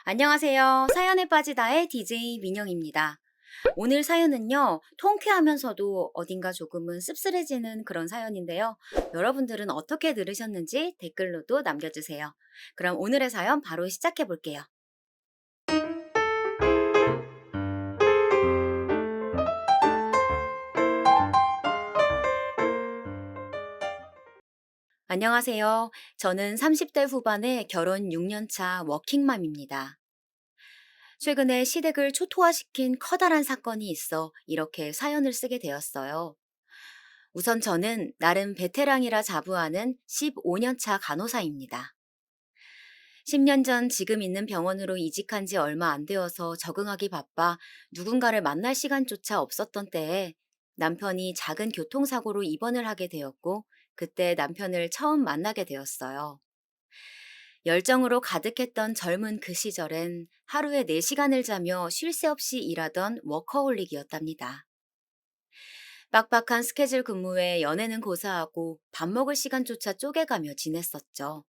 안녕하세요. 사연에 빠지다의 DJ 민영입니다. 오늘 사연은요, 통쾌하면서도 어딘가 조금은 씁쓸해지는 그런 사연인데요. 여러분들은 어떻게 들으셨는지 댓글로도 남겨주세요. 그럼 오늘의 사연 바로 시작해 볼게요. 안녕하세요. 저는 30대 후반의 결혼 6년 차 워킹맘입니다. 최근에 시댁을 초토화시킨 커다란 사건이 있어 이렇게 사연을 쓰게 되었어요. 우선 저는 나름 베테랑이라 자부하는 15년 차 간호사입니다. 10년 전 지금 있는 병원으로 이직한 지 얼마 안 되어서 적응하기 바빠 누군가를 만날 시간조차 없었던 때에 남편이 작은 교통사고로 입원을 하게 되었고, 그때 남편을 처음 만나게 되었어요. 열정으로 가득했던 젊은 그 시절엔 하루에 4시간을 자며 쉴 새 없이 일하던 워커홀릭이었답니다. 빡빡한 스케줄 근무에 연애는 고사하고 밥 먹을 시간조차 쪼개가며 지냈었죠.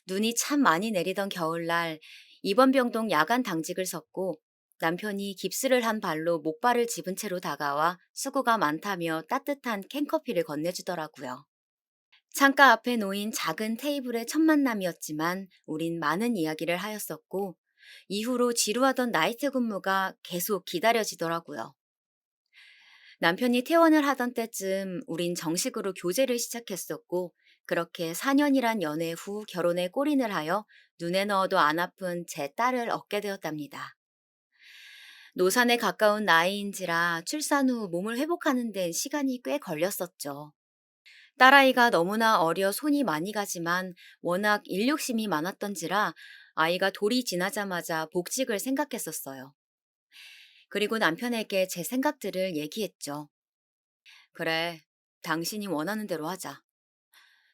눈이 참 많이 내리던 겨울날 입원병동 야간 당직을 섰고, 남편이 깁스를 한 발로 목발을 집은 채로 다가와 수고가 많다며 따뜻한 캔커피를 건네주더라고요. 창가 앞에 놓인 작은 테이블의 첫 만남이었지만 우린 많은 이야기를 하였었고, 이후로 지루하던 나이트 근무가 계속 기다려지더라고요. 남편이 퇴원을 하던 때쯤 우린 정식으로 교제를 시작했었고, 그렇게 4년이란 연애 후 결혼에 골인을 하여 눈에 넣어도 안 아픈 제 딸을 얻게 되었답니다. 노산에 가까운 나이인지라 출산 후 몸을 회복하는 데는 시간이 꽤 걸렸었죠. 딸아이가 너무나 어려 손이 많이 가지만 워낙 일욕심이 많았던지라 아이가 돌이 지나자마자 복직을 생각했었어요. 그리고 남편에게 제 생각들을 얘기했죠. 그래, 당신이 원하는 대로 하자.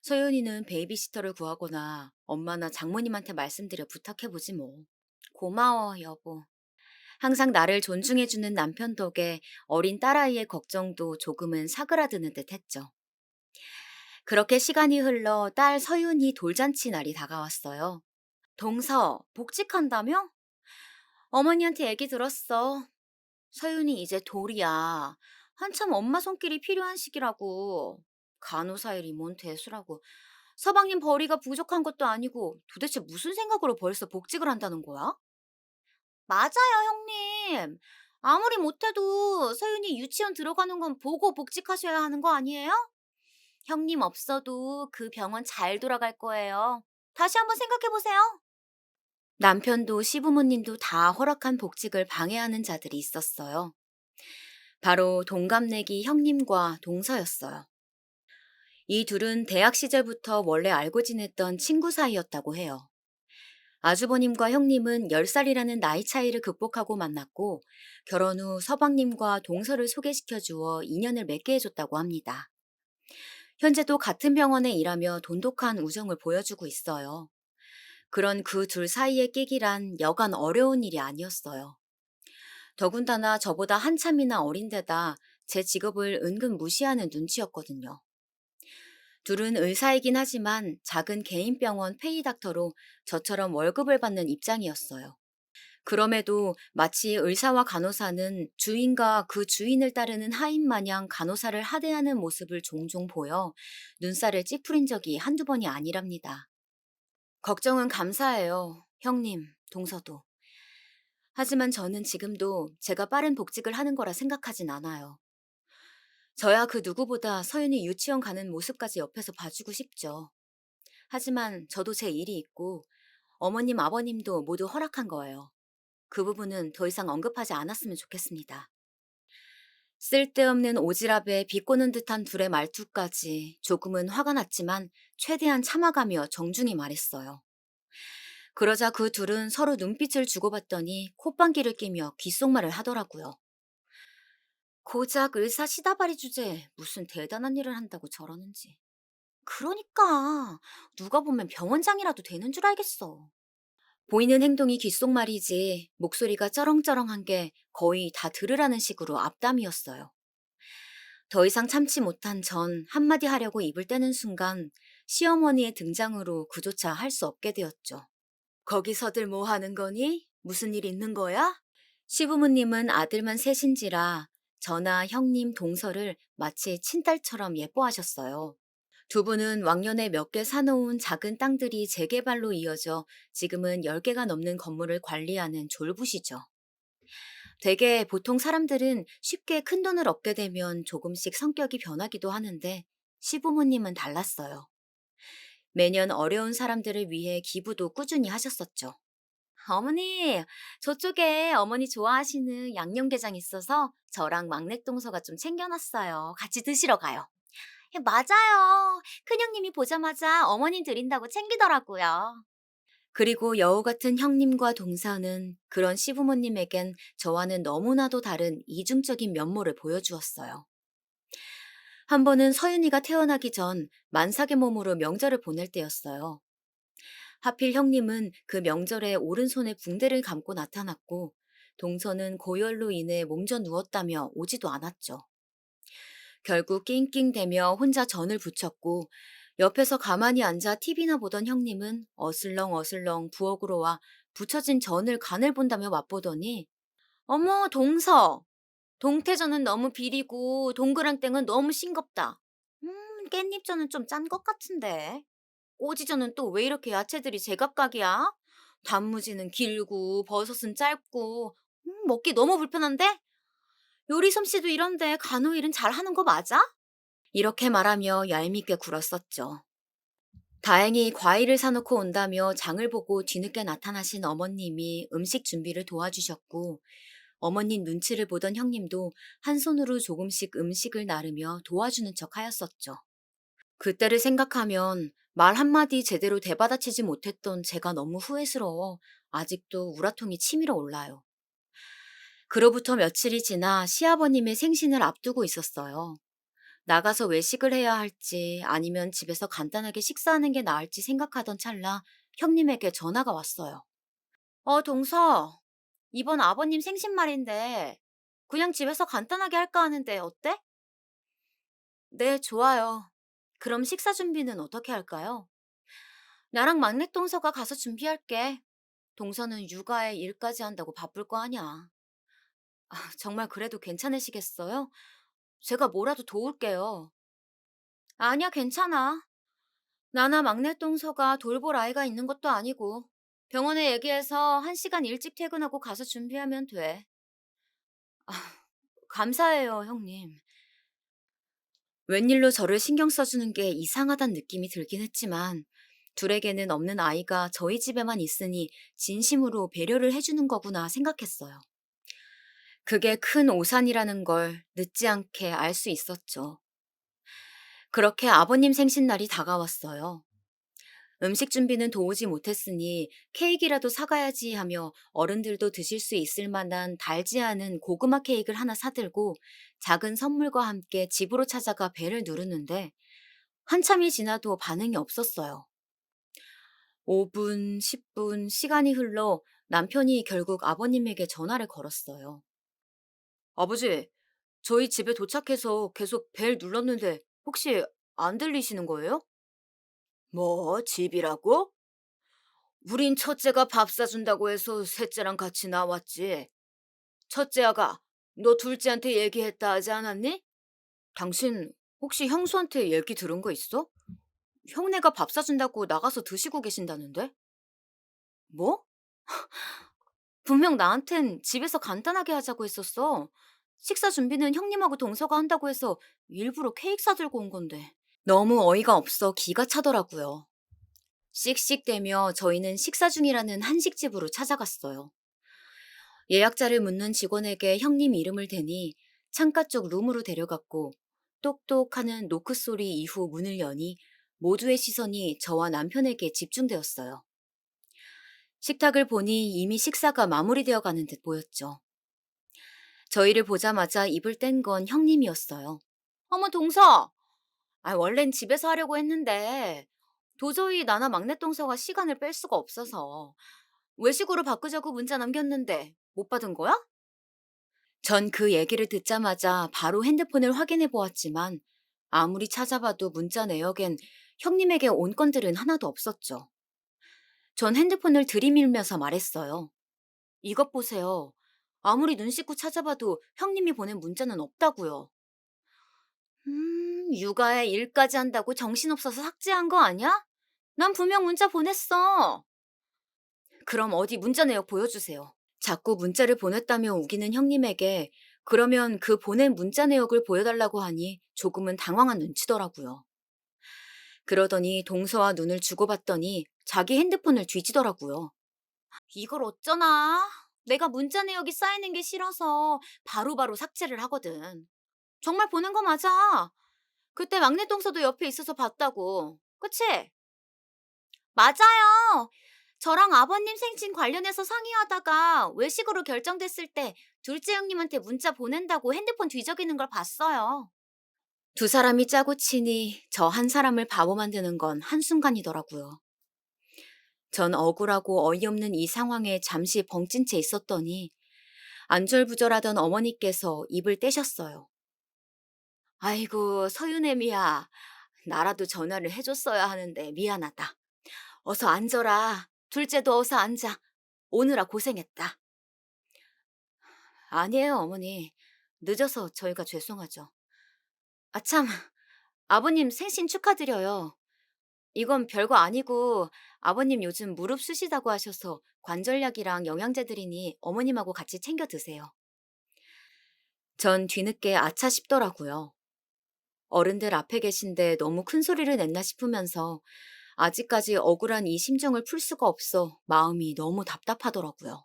소연이는 베이비시터를 구하거나 엄마나 장모님한테 말씀드려 부탁해보지 뭐. 고마워, 여보. 항상 나를 존중해주는 남편 덕에 어린 딸아이의 걱정도 조금은 사그라드는 듯 했죠. 그렇게 시간이 흘러 딸 서윤이 돌잔치 날이 다가왔어요. 동서, 복직한다며? 어머니한테 얘기 들었어. 서윤이 이제 돌이야. 한참 엄마 손길이 필요한 시기라고. 간호사 일이 뭔 대수라고. 서방님 벌이가 부족한 것도 아니고 도대체 무슨 생각으로 벌써 복직을 한다는 거야? 맞아요, 형님. 아무리 못해도 서윤이 유치원 들어가는 건 보고 복직하셔야 하는 거 아니에요? 형님 없어도 그 병원 잘 돌아갈 거예요. 다시 한번 생각해 보세요. 남편도 시부모님도 다 허락한 복직을 방해하는 자들이 있었어요. 바로 동갑내기 형님과 동서였어요. 이 둘은 대학 시절부터 원래 알고 지냈던 친구 사이였다고 해요. 아주버님과 형님은 10살이라는 나이 차이를 극복하고 만났고, 결혼 후 서방님과 동서를 소개시켜 주어 인연을 맺게 해줬다고 합니다. 현재도 같은 병원에 일하며 돈독한 우정을 보여주고 있어요. 그런 그 둘 사이에 끼기란 여간 어려운 일이 아니었어요. 더군다나 저보다 한참이나 어린데다 제 직업을 은근 무시하는 눈치였거든요. 둘은 의사이긴 하지만 작은 개인병원 페이닥터로 저처럼 월급을 받는 입장이었어요. 그럼에도 마치 의사와 간호사는 주인과 그 주인을 따르는 하인 마냥 간호사를 하대하는 모습을 종종 보여 눈살을 찌푸린 적이 한두 번이 아니랍니다. 걱정은 감사해요, 형님, 동서도. 하지만 저는 지금도 제가 빠른 복직을 하는 거라 생각하진 않아요. 저야 그 누구보다 서윤이 유치원 가는 모습까지 옆에서 봐주고 싶죠. 하지만 저도 제 일이 있고 어머님, 아버님도 모두 허락한 거예요. 그 부분은 더 이상 언급하지 않았으면 좋겠습니다. 쓸데없는 오지랖에 비꼬는 듯한 둘의 말투까지 조금은 화가 났지만 최대한 참아가며 정중히 말했어요. 그러자 그 둘은 서로 눈빛을 주고받더니 콧방귀를 끼며 귓속말을 하더라고요. 고작 의사 시다바리 주제에 무슨 대단한 일을 한다고 저러는지. 그러니까 누가 보면 병원장이라도 되는 줄 알겠어. 보이는 행동이 귓속말이지 목소리가 쩌렁쩌렁한 게 거의 다 들으라는 식으로 앞담이었어요. 더 이상 참지 못한 전 한마디 하려고 입을 떼는 순간 시어머니의 등장으로 그조차 할 수 없게 되었죠. 거기서들 뭐 하는 거니? 무슨 일 있는 거야? 시부모님은 아들만 셋인지라 저나 형님 동서를 마치 친딸처럼 예뻐하셨어요. 두 분은 왕년에 몇 개 사놓은 작은 땅들이 재개발로 이어져 지금은 10개가 넘는 건물을 관리하는 졸부시죠. 되게 보통 사람들은 쉽게 큰 돈을 얻게 되면 조금씩 성격이 변하기도 하는데 시부모님은 달랐어요. 매년 어려운 사람들을 위해 기부도 꾸준히 하셨었죠. 어머니, 저쪽에 어머니 좋아하시는 양념게장 있어서 저랑 막내 동서가 좀 챙겨놨어요. 같이 드시러 가요. 맞아요. 큰형님이 보자마자 어머님 드린다고 챙기더라고요. 그리고 여우 같은 형님과 동서는 그런 시부모님에겐 저와는 너무나도 다른 이중적인 면모를 보여주었어요. 한 번은 서윤이가 태어나기 전 만삭의 몸으로 명절을 보낼 때였어요. 하필 형님은 그 명절에 오른손에 붕대를 감고 나타났고 동서는 고열로 인해 몸져 누웠다며 오지도 않았죠. 결국 낑낑대며 혼자 전을 부쳤고 옆에서 가만히 앉아 TV나 보던 형님은 어슬렁어슬렁 부엌으로 와 부쳐진 전을 간을 본다며 맛보더니 어머 동서 동태전은 너무 비리고 동그랑땡은 너무 싱겁다. 깻잎전은 좀 짠 것 같은데. 꼬지전은 또 왜 이렇게 야채들이 제각각이야? 단무지는 길고 버섯은 짧고 먹기 너무 불편한데? 요리 솜씨도 이런데 간호일은 잘하는 거 맞아? 이렇게 말하며 얄밉게 굴었었죠. 다행히 과일을 사놓고 온다며 장을 보고 뒤늦게 나타나신 어머님이 음식 준비를 도와주셨고 어머님 눈치를 보던 형님도 한 손으로 조금씩 음식을 나르며 도와주는 척 하였었죠. 그때를 생각하면 말 한마디 제대로 대받아치지 못했던 제가 너무 후회스러워 아직도 우라통이 치밀어 올라요. 그로부터 며칠이 지나 시아버님의 생신을 앞두고 있었어요. 나가서 외식을 해야 할지 아니면 집에서 간단하게 식사하는 게 나을지 생각하던 찰나 형님에게 전화가 왔어요. 동서, 이번 아버님 생신 말인데 그냥 집에서 간단하게 할까 하는데 어때? 네, 좋아요. 그럼 식사 준비는 어떻게 할까요? 나랑 막내 동서가 가서 준비할게. 동서는 육아에 일까지 한다고 바쁠 거 아냐. 정말 그래도 괜찮으시겠어요? 제가 뭐라도 도울게요. 아니야, 괜찮아. 나나 막내 동서가 돌볼 아이가 있는 것도 아니고 병원에 얘기해서 1시간 일찍 퇴근하고 가서 준비하면 돼. 감사해요, 형님. 웬일로 저를 신경 써주는 게 이상하단 느낌이 들긴 했지만 둘에게는 없는 아이가 저희 집에만 있으니 진심으로 배려를 해주는 거구나 생각했어요. 그게 큰 오산이라는 걸 늦지 않게 알 수 있었죠. 그렇게 아버님 생신날이 다가왔어요. 음식 준비는 도우지 못했으니 케이크라도 사가야지 하며 어른들도 드실 수 있을 만한 달지 않은 고구마 케이크를 하나 사들고 작은 선물과 함께 집으로 찾아가 벨을 누르는데 한참이 지나도 반응이 없었어요. 5분, 10분 시간이 흘러 남편이 결국 아버님에게 전화를 걸었어요. 아버지, 저희 집에 도착해서 계속 벨 눌렀는데 혹시 안 들리시는 거예요? 뭐, 집이라고? 우린 첫째가 밥 사준다고 해서 셋째랑 같이 나왔지. 첫째 아가, 너 둘째한테 얘기했다 하지 않았니? 당신 혹시 형수한테 얘기 들은 거 있어? 형네가 밥 사준다고 나가서 드시고 계신다는데? 뭐? 분명 나한텐 집에서 간단하게 하자고 했었어. 식사 준비는 형님하고 동서가 한다고 해서 일부러 케이크 사들고 온 건데. 너무 어이가 없어 기가 차더라고요. 씩씩대며 저희는 식사 중이라는 한식집으로 찾아갔어요. 예약자를 묻는 직원에게 형님 이름을 대니 창가 쪽 룸으로 데려갔고 똑똑 하는 노크 소리 이후 문을 여니 모두의 시선이 저와 남편에게 집중되었어요. 식탁을 보니 이미 식사가 마무리되어 가는 듯 보였죠. 저희를 보자마자 입을 뗀 건 형님이었어요. 어머, 동서! 원래는 집에서 하려고 했는데 도저히 나나 막내 동서가 시간을 뺄 수가 없어서 외식으로 바꾸자고 문자 남겼는데 못 받은 거야? 전 그 얘기를 듣자마자 바로 핸드폰을 확인해 보았지만 아무리 찾아봐도 문자 내역엔 형님에게 온 건들은 하나도 없었죠. 전 핸드폰을 들이밀면서 말했어요. 이것 보세요. 아무리 눈 씻고 찾아봐도 형님이 보낸 문자는 없다고요. 육아에 일까지 한다고 정신없어서 삭제한 거 아니야? 난 분명 문자 보냈어. 그럼 어디 문자 내역 보여주세요. 자꾸 문자를 보냈다며 우기는 형님에게 그러면 그 보낸 문자 내역을 보여달라고 하니 조금은 당황한 눈치더라고요. 그러더니 동서와 눈을 주고받더니 자기 핸드폰을 뒤지더라고요. 이걸 어쩌나? 내가 문자 내역이 쌓이는 게 싫어서 바로바로 삭제를 하거든. 정말 보낸 거 맞아. 그때 막내 동서도 옆에 있어서 봤다고. 그치? 맞아요. 저랑 아버님 생신 관련해서 상의하다가 외식으로 결정됐을 때 둘째 형님한테 문자 보낸다고 핸드폰 뒤적이는 걸 봤어요. 두 사람이 짜고 치니 저 한 사람을 바보 만드는 건 한순간이더라고요. 전 억울하고 어이없는 이 상황에 잠시 벙찐 채 있었더니 안절부절하던 어머니께서 입을 떼셨어요. 아이고, 서윤애미야. 나라도 전화를 해줬어야 하는데 미안하다. 어서 앉아라. 둘째도 어서 앉아. 오느라 고생했다. 아니에요, 어머니. 늦어서 저희가 죄송하죠. 아참, 아버님 생신 축하드려요. 이건 별거 아니고 아버님 요즘 무릎 쑤시다고 하셔서 관절약이랑 영양제 드리니 어머님하고 같이 챙겨 드세요. 전 뒤늦게 아차 싶더라고요. 어른들 앞에 계신데 너무 큰 소리를 냈나 싶으면서 아직까지 억울한 이 심정을 풀 수가 없어 마음이 너무 답답하더라고요.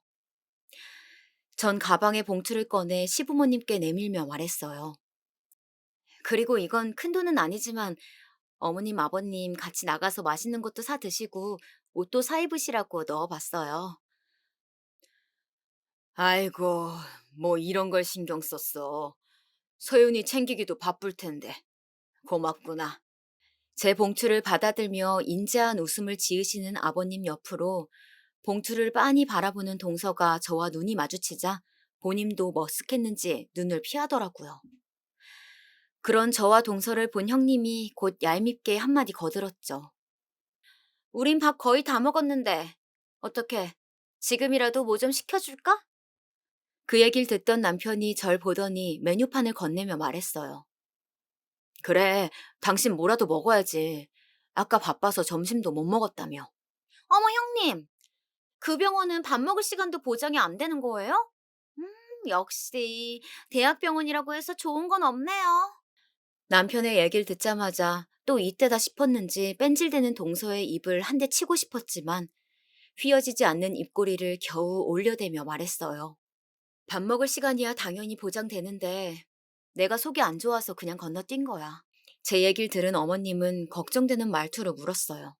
전 가방에 봉투를 꺼내 시부모님께 내밀며 말했어요. 그리고 이건 큰 돈은 아니지만 어머님, 아버님 같이 나가서 맛있는 것도 사 드시고 옷도 사 입으시라고 넣어봤어요. 아이고, 뭐 이런 걸 신경 썼어. 서윤이 챙기기도 바쁠 텐데. 고맙구나. 제 봉투를 받아들며 인자한 웃음을 지으시는 아버님 옆으로 봉투를 빤히 바라보는 동서가 저와 눈이 마주치자 본인도 머쓱했는지 눈을 피하더라고요. 그런 저와 동서를 본 형님이 곧 얄밉게 한마디 거들었죠. 우린 밥 거의 다 먹었는데 어떻게 지금이라도 뭐 좀 시켜줄까? 그 얘기를 듣던 남편이 절 보더니 메뉴판을 건네며 말했어요. 그래, 당신 뭐라도 먹어야지. 아까 바빠서 점심도 못 먹었다며. 어머, 형님, 그 병원은 밥 먹을 시간도 보장이 안 되는 거예요? 음, 역시 대학병원이라고 해서 좋은 건 없네요. 남편의 얘기를 듣자마자 또 이때다 싶었는지 뺀질대는 동서의 입을 한 대 치고 싶었지만 휘어지지 않는 입꼬리를 겨우 올려대며 말했어요. 밥 먹을 시간이야 당연히 보장되는데 내가 속이 안 좋아서 그냥 건너뛴 거야. 제 얘기를 들은 어머님은 걱정되는 말투로 물었어요.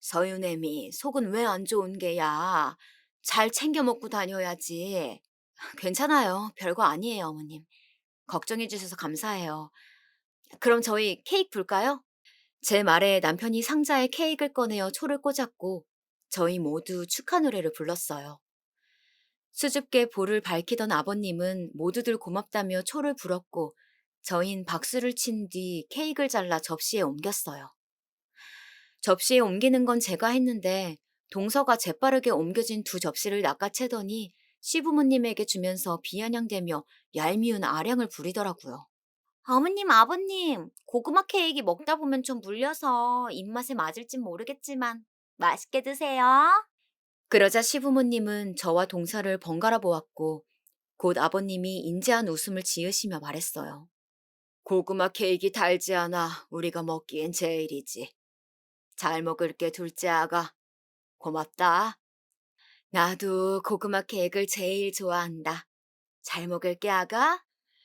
서윤애미, 속은 왜 안 좋은 게야? 잘 챙겨 먹고 다녀야지. 괜찮아요. 별거 아니에요, 어머님. 걱정해 주셔서 감사해요. 그럼 저희 케이크 불까요? 제 말에 남편이 상자에 케이크를 꺼내어 초를 꽂았고 저희 모두 축하 노래를 불렀어요. 수줍게 볼을 밝히던 아버님은 모두들 고맙다며 초를 불었고 저흰 박수를 친 뒤 케이크를 잘라 접시에 옮겼어요. 접시에 옮기는 건 제가 했는데 동서가 재빠르게 옮겨진 두 접시를 낚아채더니 시부모님에게 주면서 비아냥대며 얄미운 아량을 부리더라고요. 어머님, 아버님, 고구마 케이크 먹다 보면 좀 물려서 입맛에 맞을진 모르겠지만 맛있게 드세요. 그러자 시부모님은 저와 동서를 번갈아 보았고 곧 아버님이 인자한 웃음을 지으시며 말했어요. 고구마 케이크 달지 않아 우리가 먹기엔 제일이지. 잘 먹을게 둘째 아가. 고맙다. 나도 고구마 케이크를 제일 좋아한다. 잘 먹을게 아가.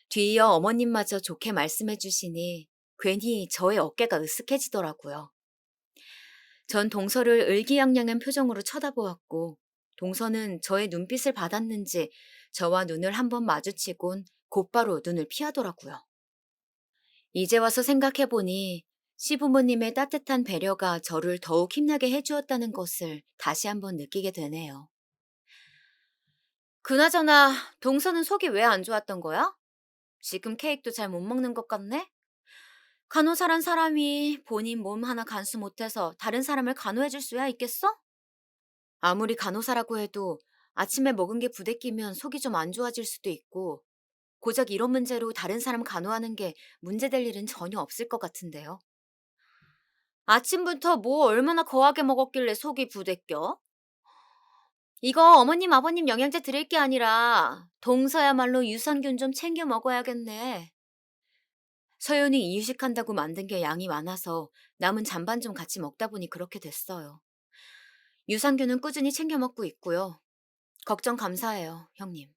뒤이어 어머님마저 좋게 말씀해 주시니 괜히 저의 어깨가 으쓱해지더라고요. 전 동서를 의기양양한 표정으로 쳐다보았고 동서는 저의 눈빛을 받았는지 저와 눈을 한번 마주치곤 곧바로 눈을 피하더라고요. 이제 와서 생각해보니 시부모님의 따뜻한 배려가 저를 더욱 힘나게 해주었다는 것을 다시 한번 느끼게 되네요. 그나저나 동서는 속이 왜 안 좋았던 거야? 지금 케이크도 잘 못 먹는 것 같네? 간호사란 사람이 본인 몸 하나 간수 못해서 다른 사람을 간호해줄 수야 있겠어? 아무리 간호사라고 해도 아침에 먹은 게 부대끼면 속이 좀 안 좋아질 수도 있고, 고작 이런 문제로 다른 사람 간호하는 게 문제될 일은 전혀 없을 것 같은데요. 아침부터 뭐 얼마나 거하게 먹었길래 속이 부대껴? 이거 어머님, 아버님 영양제 드릴 게 아니라 동서야말로 유산균 좀 챙겨 먹어야겠네. 서연이 이유식한다고 만든 게 양이 많아서 남은 잔반 좀 같이 먹다 보니 그렇게 됐어요. 유산균은 꾸준히 챙겨 먹고 있고요. 걱정 감사해요, 형님.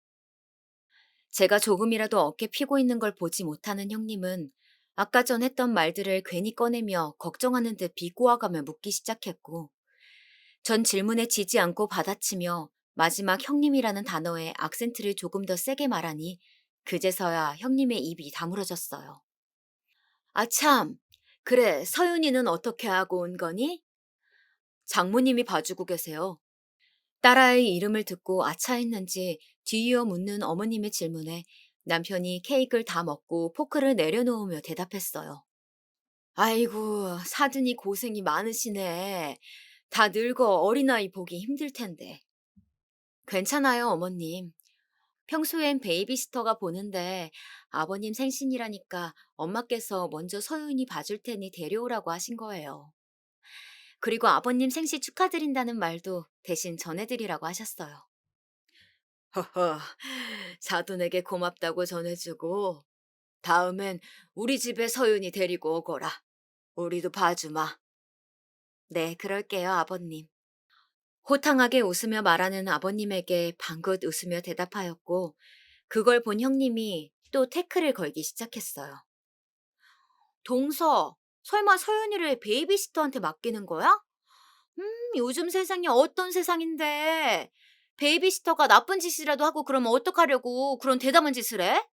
제가 조금이라도 어깨 피고 있는 걸 보지 못하는 형님은 아까 전 했던 말들을 괜히 꺼내며 걱정하는 듯 비꼬아가며 묻기 시작했고, 전 질문에 지지 않고 받아치며 마지막 형님이라는 단어에 악센트를 조금 더 세게 말하니 그제서야 형님의 입이 다물어졌어요. 아 참, 그래 서윤이는 어떻게 하고 온 거니? 장모님이 봐주고 계세요. 딸아이 이름을 듣고 아차했는지 뒤이어 묻는 어머님의 질문에 남편이 케이크를 다 먹고 포크를 내려놓으며 대답했어요. 아이고, 사드니 고생이 많으시네. 다 늙어 어린아이 보기 힘들 텐데. 괜찮아요, 어머님. 평소엔 베이비시터가 보는데 아버님 생신이라니까 엄마께서 먼저 서윤이 봐줄 테니 데려오라고 하신 거예요. 그리고 아버님 생신 축하드린다는 말도 대신 전해드리라고 하셨어요. 허허, 사돈에게 고맙다고 전해주고 다음엔 우리 집에 서윤이 데리고 오거라. 우리도 봐주마. 네, 그럴게요, 아버님. 호탕하게 웃으며 말하는 아버님에게 방긋 웃으며 대답하였고, 그걸 본 형님이 또 태클을 걸기 시작했어요. 동서, 설마 서윤이를 베이비시터한테 맡기는 거야? 요즘 세상이 어떤 세상인데. 베이비시터가 나쁜 짓이라도 하고 그러면 어떡하려고 그런 대담한 짓을 해?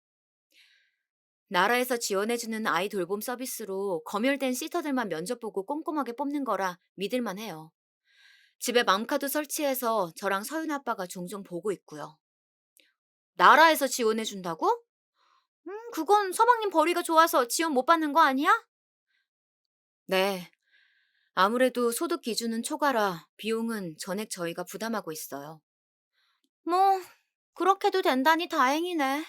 나라에서 지원해주는 아이 돌봄 서비스로 검열된 시터들만 면접 보고 꼼꼼하게 뽑는 거라 믿을만 해요. 집에 맘카드 설치해서 저랑 서윤 아빠가 종종 보고 있고요. 나라에서 지원해준다고? 그건 서방님 벌이가 좋아서 지원 못 받는 거 아니야? 네. 아무래도 소득 기준은 초과라 비용은 전액 저희가 부담하고 있어요. 뭐, 그렇게도 된다니 다행이네.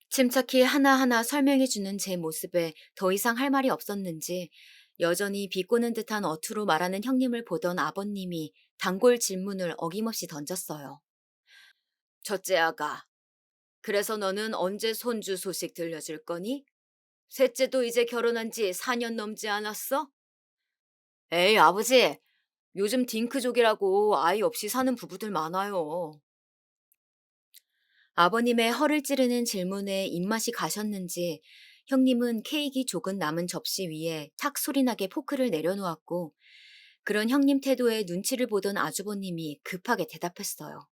침착히 하나하나 설명해주는 제 모습에 더 이상 할 말이 없었는지 여전히 비꼬는 듯한 어투로 말하는 형님을 보던 아버님이 단골 질문을 어김없이 던졌어요. 첫째 아가, 그래서 너는 언제 손주 소식 들려줄 거니? 셋째도 이제 결혼한 지 4년 넘지 않았어? 에이, 아버지, 요즘 딩크족이라고 아이 없이 사는 부부들 많아요. 아버님의 허를 찌르는 질문에 입맛이 가셨는지 형님은 케이크 조금 남은 접시 위에 탁 소리나게 포크를 내려놓았고 그런 형님 태도에 눈치를 보던 아주버님이 급하게 대답했어요.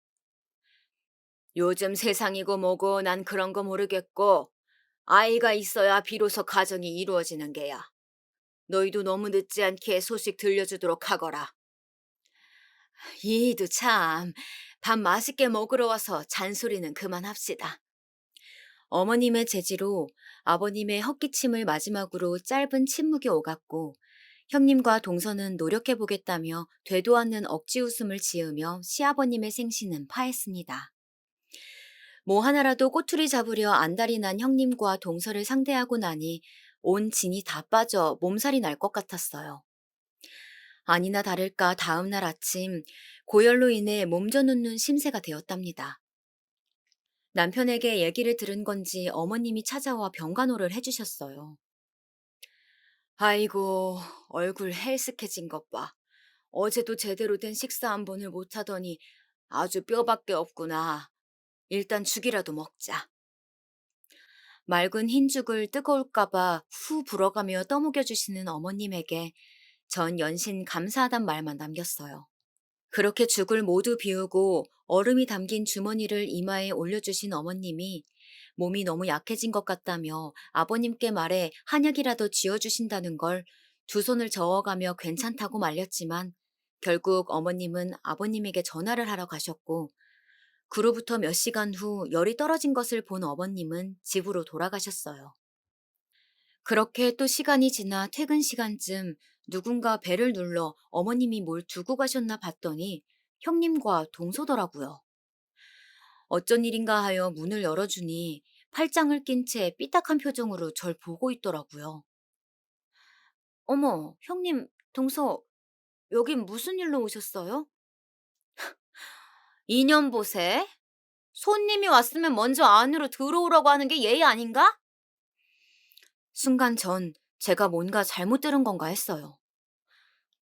요즘 세상이고 뭐고 난 그런 거 모르겠고 아이가 있어야 비로소 가정이 이루어지는 게야. 너희도 너무 늦지 않게 소식 들려주도록 하거라. 이도 참, 밥 맛있게 먹으러 와서 잔소리는 그만합시다. 어머님의 제지로 아버님의 헛기침을 마지막으로 짧은 침묵이 오갔고 형님과 동서는 노력해보겠다며 되도 않는 억지 웃음을 지으며 시아버님의 생신은 파했습니다. 뭐 하나라도 꼬투리 잡으려 안달이 난 형님과 동서를 상대하고 나니 온 진이 다 빠져 몸살이 날 것 같았어요. 아니나 다를까 다음 날 아침 고열로 인해 몸져 눕는 심세가 되었답니다. 남편에게 얘기를 들은 건지 어머님이 찾아와 병간호를 해주셨어요. 아이고, 얼굴 헬스케진 것 봐. 어제도 제대로 된 식사 한 번을 못 하더니 아주 뼈밖에 없구나. 일단 죽이라도 먹자. 맑은 흰죽을 뜨거울까봐 후 불어가며 떠먹여주시는 어머님에게 전 연신 감사하단 말만 남겼어요. 그렇게 죽을 모두 비우고 얼음이 담긴 주머니를 이마에 올려주신 어머님이 몸이 너무 약해진 것 같다며 아버님께 말해 한약이라도 쥐어주신다는 걸 두 손을 저어가며 괜찮다고 말렸지만 결국 어머님은 아버님에게 전화를 하러 가셨고 그로부터 몇 시간 후 열이 떨어진 것을 본 어머님은 집으로 돌아가셨어요. 그렇게 또 시간이 지나 퇴근 시간쯤 누군가 배를 눌러 어머님이 뭘 두고 가셨나 봤더니 형님과 동서더라고요. 어쩐 일인가 하여 문을 열어주니 팔짱을 낀 채 삐딱한 표정으로 절 보고 있더라고요. 어머, 형님, 동서, 여긴 무슨 일로 오셨어요? 인연 보세? 손님이 왔으면 먼저 안으로 들어오라고 하는 게 예의 아닌가? 순간 전 제가 뭔가 잘못 들은 건가 했어요.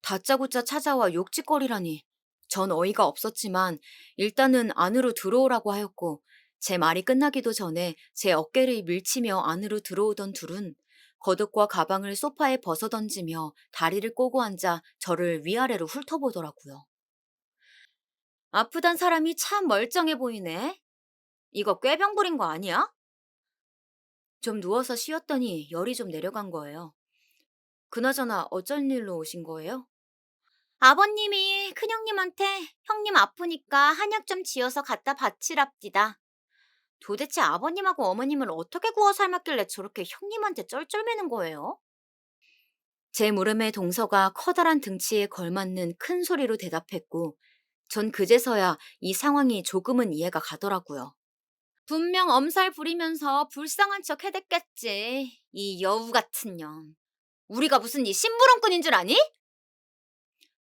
다짜고짜 찾아와 욕짓거리라니. 전 어이가 없었지만 일단은 안으로 들어오라고 하였고 제 말이 끝나기도 전에 제 어깨를 밀치며 안으로 들어오던 둘은 겉옷과 가방을 소파에 벗어던지며 다리를 꼬고 앉아 저를 위아래로 훑어보더라고요. 아프단 사람이 참 멀쩡해 보이네. 이거 꾀병 부린 거 아니야? 좀 누워서 쉬었더니 열이 좀 내려간 거예요. 그나저나 어쩐 일로 오신 거예요? 아버님이 큰형님한테 형님 아프니까 한약 좀 지어서 갖다 바치랍디다. 도대체 아버님하고 어머님을 어떻게 구워 삶았길래 저렇게 형님한테 쩔쩔매는 거예요? 제 물음에 동서가 커다란 등치에 걸맞는 큰 소리로 대답했고, 전 그제서야 이 상황이 조금은 이해가 가더라고요. 분명 엄살 부리면서 불쌍한 척 해댔겠지. 이 여우 같은 년. 우리가 무슨 이 심부름꾼인 줄 아니?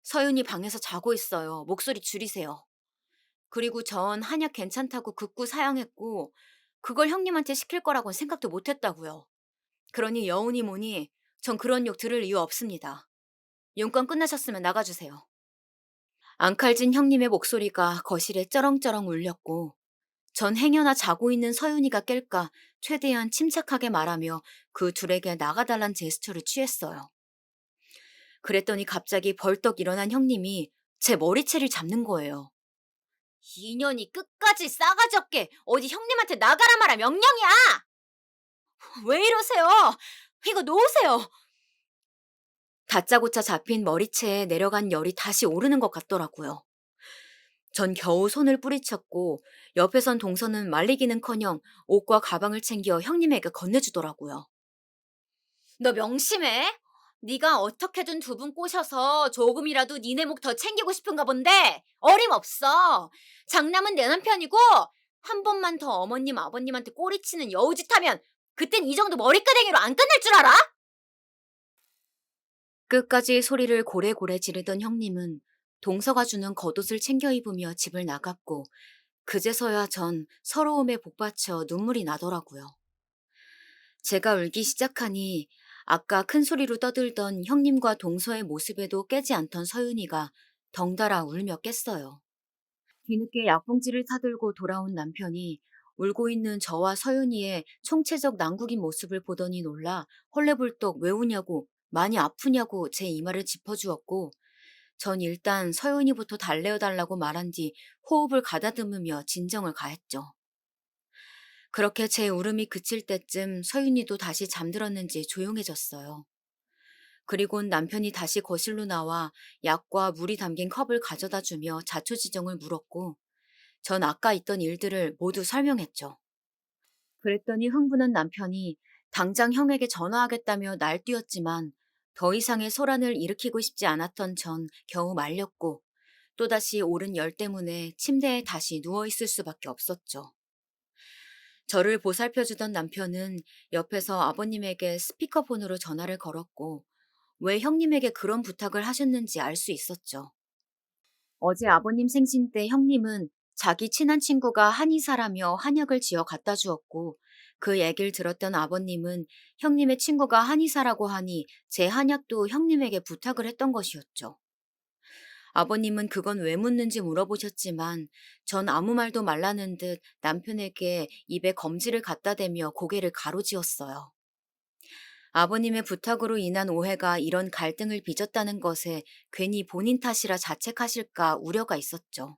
서윤이 방에서 자고 있어요. 목소리 줄이세요. 그리고 전 한약 괜찮다고 극구 사양했고 그걸 형님한테 시킬 거라고는 생각도 못 했다고요. 그러니 여운이 뭐니 전 그런 욕 들을 이유 없습니다. 용건 끝나셨으면 나가주세요. 앙칼진 형님의 목소리가 거실에 쩌렁쩌렁 울렸고 전 행여나 자고 있는 서윤이가 깰까 최대한 침착하게 말하며 그 둘에게 나가달란 제스처를 취했어요. 그랬더니 갑자기 벌떡 일어난 형님이 제 머리채를 잡는 거예요. 인연이 끝까지 싸가지 없게 어디 형님한테 나가라 마라 명령이야! 왜 이러세요? 이거 놓으세요. 다짜고짜 잡힌 머리채에 내려간 열이 다시 오르는 것 같더라고요. 전 겨우 손을 뿌리쳤고 옆에선 동서는 말리기는커녕 옷과 가방을 챙겨 형님에게 건네주더라고요. 너 명심해. 네가 어떻게든 두 분 꼬셔서 조금이라도 니네 목 더 챙기고 싶은가 본데 어림없어. 장남은 내 남편이고 한 번만 더 어머님 아버님한테 꼬리치는 여우짓 하면 그땐 이 정도 머리끄댕이로 안 끝날 줄 알아? 끝까지 소리를 고래고래 지르던 형님은 동서가 주는 겉옷을 챙겨 입으며 집을 나갔고 그제서야 전 서러움에 복받쳐 눈물이 나더라고요. 제가 울기 시작하니 아까 큰 소리로 떠들던 형님과 동서의 모습에도 깨지 않던 서윤이가 덩달아 울며 깼어요. 뒤늦게 약봉지를 사들고 돌아온 남편이 울고 있는 저와 서윤이의 총체적 난국인 모습을 보더니 놀라 헐레벌떡 왜 우냐고 많이 아프냐고 제 이마를 짚어주었고 전 일단 서윤이부터 달래어달라고 말한 뒤 호흡을 가다듬으며 진정을 가했죠. 그렇게 제 울음이 그칠 때쯤 서윤이도 다시 잠들었는지 조용해졌어요. 그리곤 남편이 다시 거실로 나와 약과 물이 담긴 컵을 가져다 주며 자초지종을 물었고 전 아까 있던 일들을 모두 설명했죠. 그랬더니 흥분한 남편이 당장 형에게 전화하겠다며 날뛰었지만 더 이상의 소란을 일으키고 싶지 않았던 전 겨우 말렸고 또다시 오른 열 때문에 침대에 다시 누워있을 수밖에 없었죠. 저를 보살펴주던 남편은 옆에서 아버님에게 스피커폰으로 전화를 걸었고 왜 형님에게 그런 부탁을 하셨는지 알 수 있었죠. 어제 아버님 생신 때 형님은 자기 친한 친구가 한의사라며 한약을 지어 갖다 주었고 그 얘기를 들었던 아버님은 형님의 친구가 한의사라고 하니 제 한약도 형님에게 부탁을 했던 것이었죠. 아버님은 그건 왜 묻는지 물어보셨지만 전 아무 말도 말라는 듯 남편에게 입에 검지를 갖다 대며 고개를 가로지었어요. 아버님의 부탁으로 인한 오해가 이런 갈등을 빚었다는 것에 괜히 본인 탓이라 자책하실까 우려가 있었죠.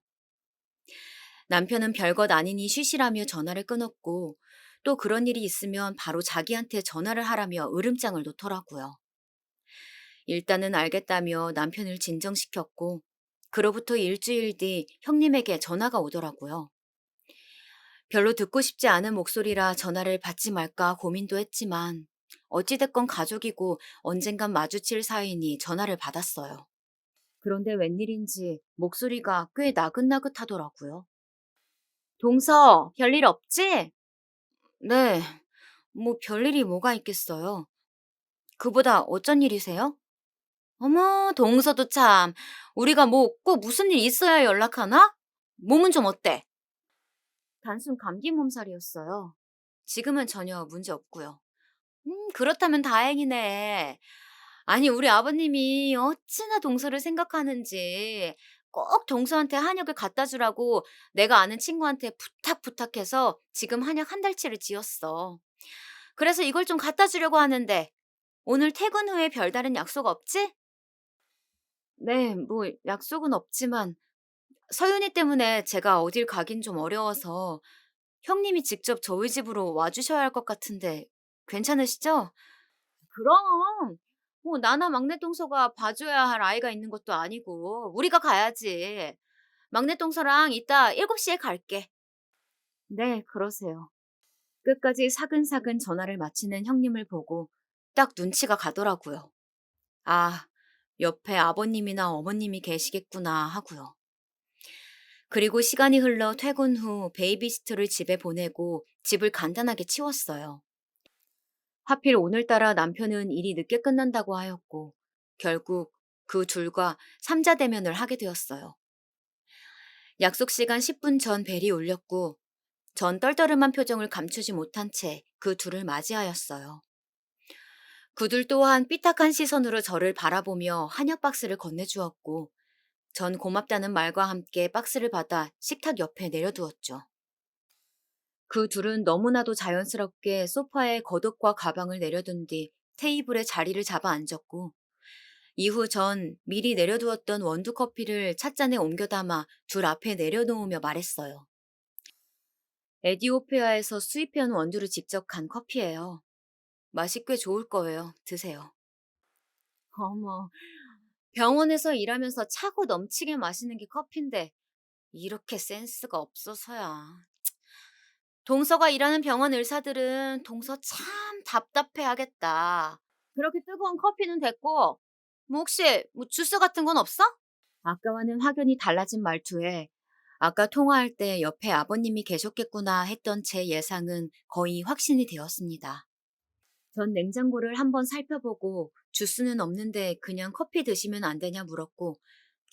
남편은 별것 아니니 쉬시라며 전화를 끊었고 또 그런 일이 있으면 바로 자기한테 전화를 하라며 으름장을 놓더라고요. 일단은 알겠다며 남편을 진정시켰고 그로부터 일주일 뒤 형님에게 전화가 오더라고요. 별로 듣고 싶지 않은 목소리라 전화를 받지 말까 고민도 했지만 어찌됐건 가족이고 언젠간 마주칠 사이니 전화를 받았어요. 그런데 웬일인지 목소리가 꽤 나긋나긋하더라고요. 동서, 별일 없지? 네, 뭐 별일이 뭐가 있겠어요. 그보다 어쩐 일이세요? 어머, 동서도 참. 우리가 뭐 꼭 무슨 일 있어야 연락하나? 몸은 좀 어때? 단순 감기 몸살이었어요. 지금은 전혀 문제 없고요. 그렇다면 다행이네. 아니, 우리 아버님이 어찌나 동서를 생각하는지 꼭 동서한테 한약을 갖다 주라고 내가 아는 친구한테 부탁해서 지금 한약 한 달치를 지었어. 그래서 이걸 좀 갖다 주려고 하는데 오늘 퇴근 후에 별다른 약속 없지? 네, 뭐 약속은 없지만 서윤이 때문에 제가 어딜 가긴 좀 어려워서 형님이 직접 저희 집으로 와주셔야 할 것 같은데 괜찮으시죠? 그럼. 뭐 나나 막내 동서가 봐줘야 할 아이가 있는 것도 아니고 우리가 가야지. 막내 동서랑 이따 7시에 갈게. 네, 그러세요. 끝까지 사근사근 전화를 마치는 형님을 보고 딱 눈치가 가더라고요. 아, 옆에 아버님이나 어머님이 계시겠구나 하고요. 그리고 시간이 흘러 퇴근 후 베이비시터를 집에 보내고 집을 간단하게 치웠어요. 하필 오늘따라 남편은 일이 늦게 끝난다고 하였고, 결국 그 둘과 삼자 대면을 하게 되었어요. 약속 시간 10분 전 벨이 울렸고, 전 떨떠름한 표정을 감추지 못한 채 그 둘을 맞이하였어요. 그들 또한 삐딱한 시선으로 저를 바라보며 한약 박스를 건네주었고, 전 고맙다는 말과 함께 박스를 받아 식탁 옆에 내려두었죠. 그 둘은 너무나도 자연스럽게 소파에 겉옷과 가방을 내려둔 뒤 테이블에 자리를 잡아 앉았고, 이후 전 미리 내려두었던 원두 커피를 찻잔에 옮겨 담아 둘 앞에 내려놓으며 말했어요. 에디오피아에서 수입해온 원두를 직접 간 커피예요. 맛이 꽤 좋을 거예요. 드세요. 어머, 병원에서 일하면서 차고 넘치게 마시는 게 커피인데 이렇게 센스가 없어서야. 동서가 일하는 병원 의사들은 동서 참 답답해 하겠다. 그렇게 뜨거운 커피는 됐고, 뭐 혹시 뭐 주스 같은 건 없어? 아까와는 확연히 달라진 말투에 아까 통화할 때 옆에 아버님이 계셨겠구나 했던 제 예상은 거의 확신이 되었습니다. 전 냉장고를 한번 살펴보고 주스는 없는데 그냥 커피 드시면 안 되냐 물었고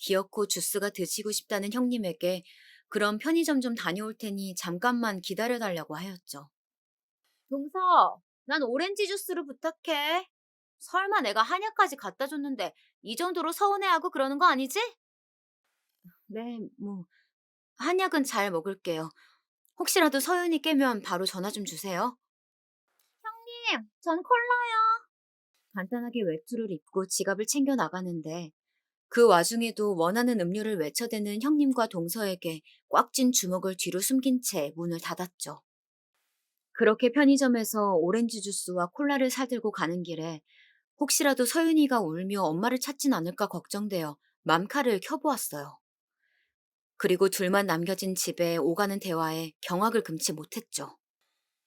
기어코 주스가 드시고 싶다는 형님에게 그럼 편의점 좀 다녀올 테니 잠깐만 기다려달라고 하였죠. 동서, 난 오렌지 주스로 부탁해. 설마 내가 한약까지 갖다 줬는데 이 정도로 서운해하고 그러는 거 아니지? 네, 뭐 한약은 잘 먹을게요. 혹시라도 서윤이 깨면 바로 전화 좀 주세요. 형님, 전 콜라요. 간단하게 외투를 입고 지갑을 챙겨 나가는데 그 와중에도 원하는 음료를 외쳐대는 형님과 동서에게 꽉 쥔 주먹을 뒤로 숨긴 채 문을 닫았죠. 그렇게 편의점에서 오렌지 주스와 콜라를 사들고 가는 길에 혹시라도 서윤이가 울며 엄마를 찾진 않을까 걱정되어 맘카를 켜보았어요. 그리고 둘만 남겨진 집에 오가는 대화에 경악을 금치 못했죠.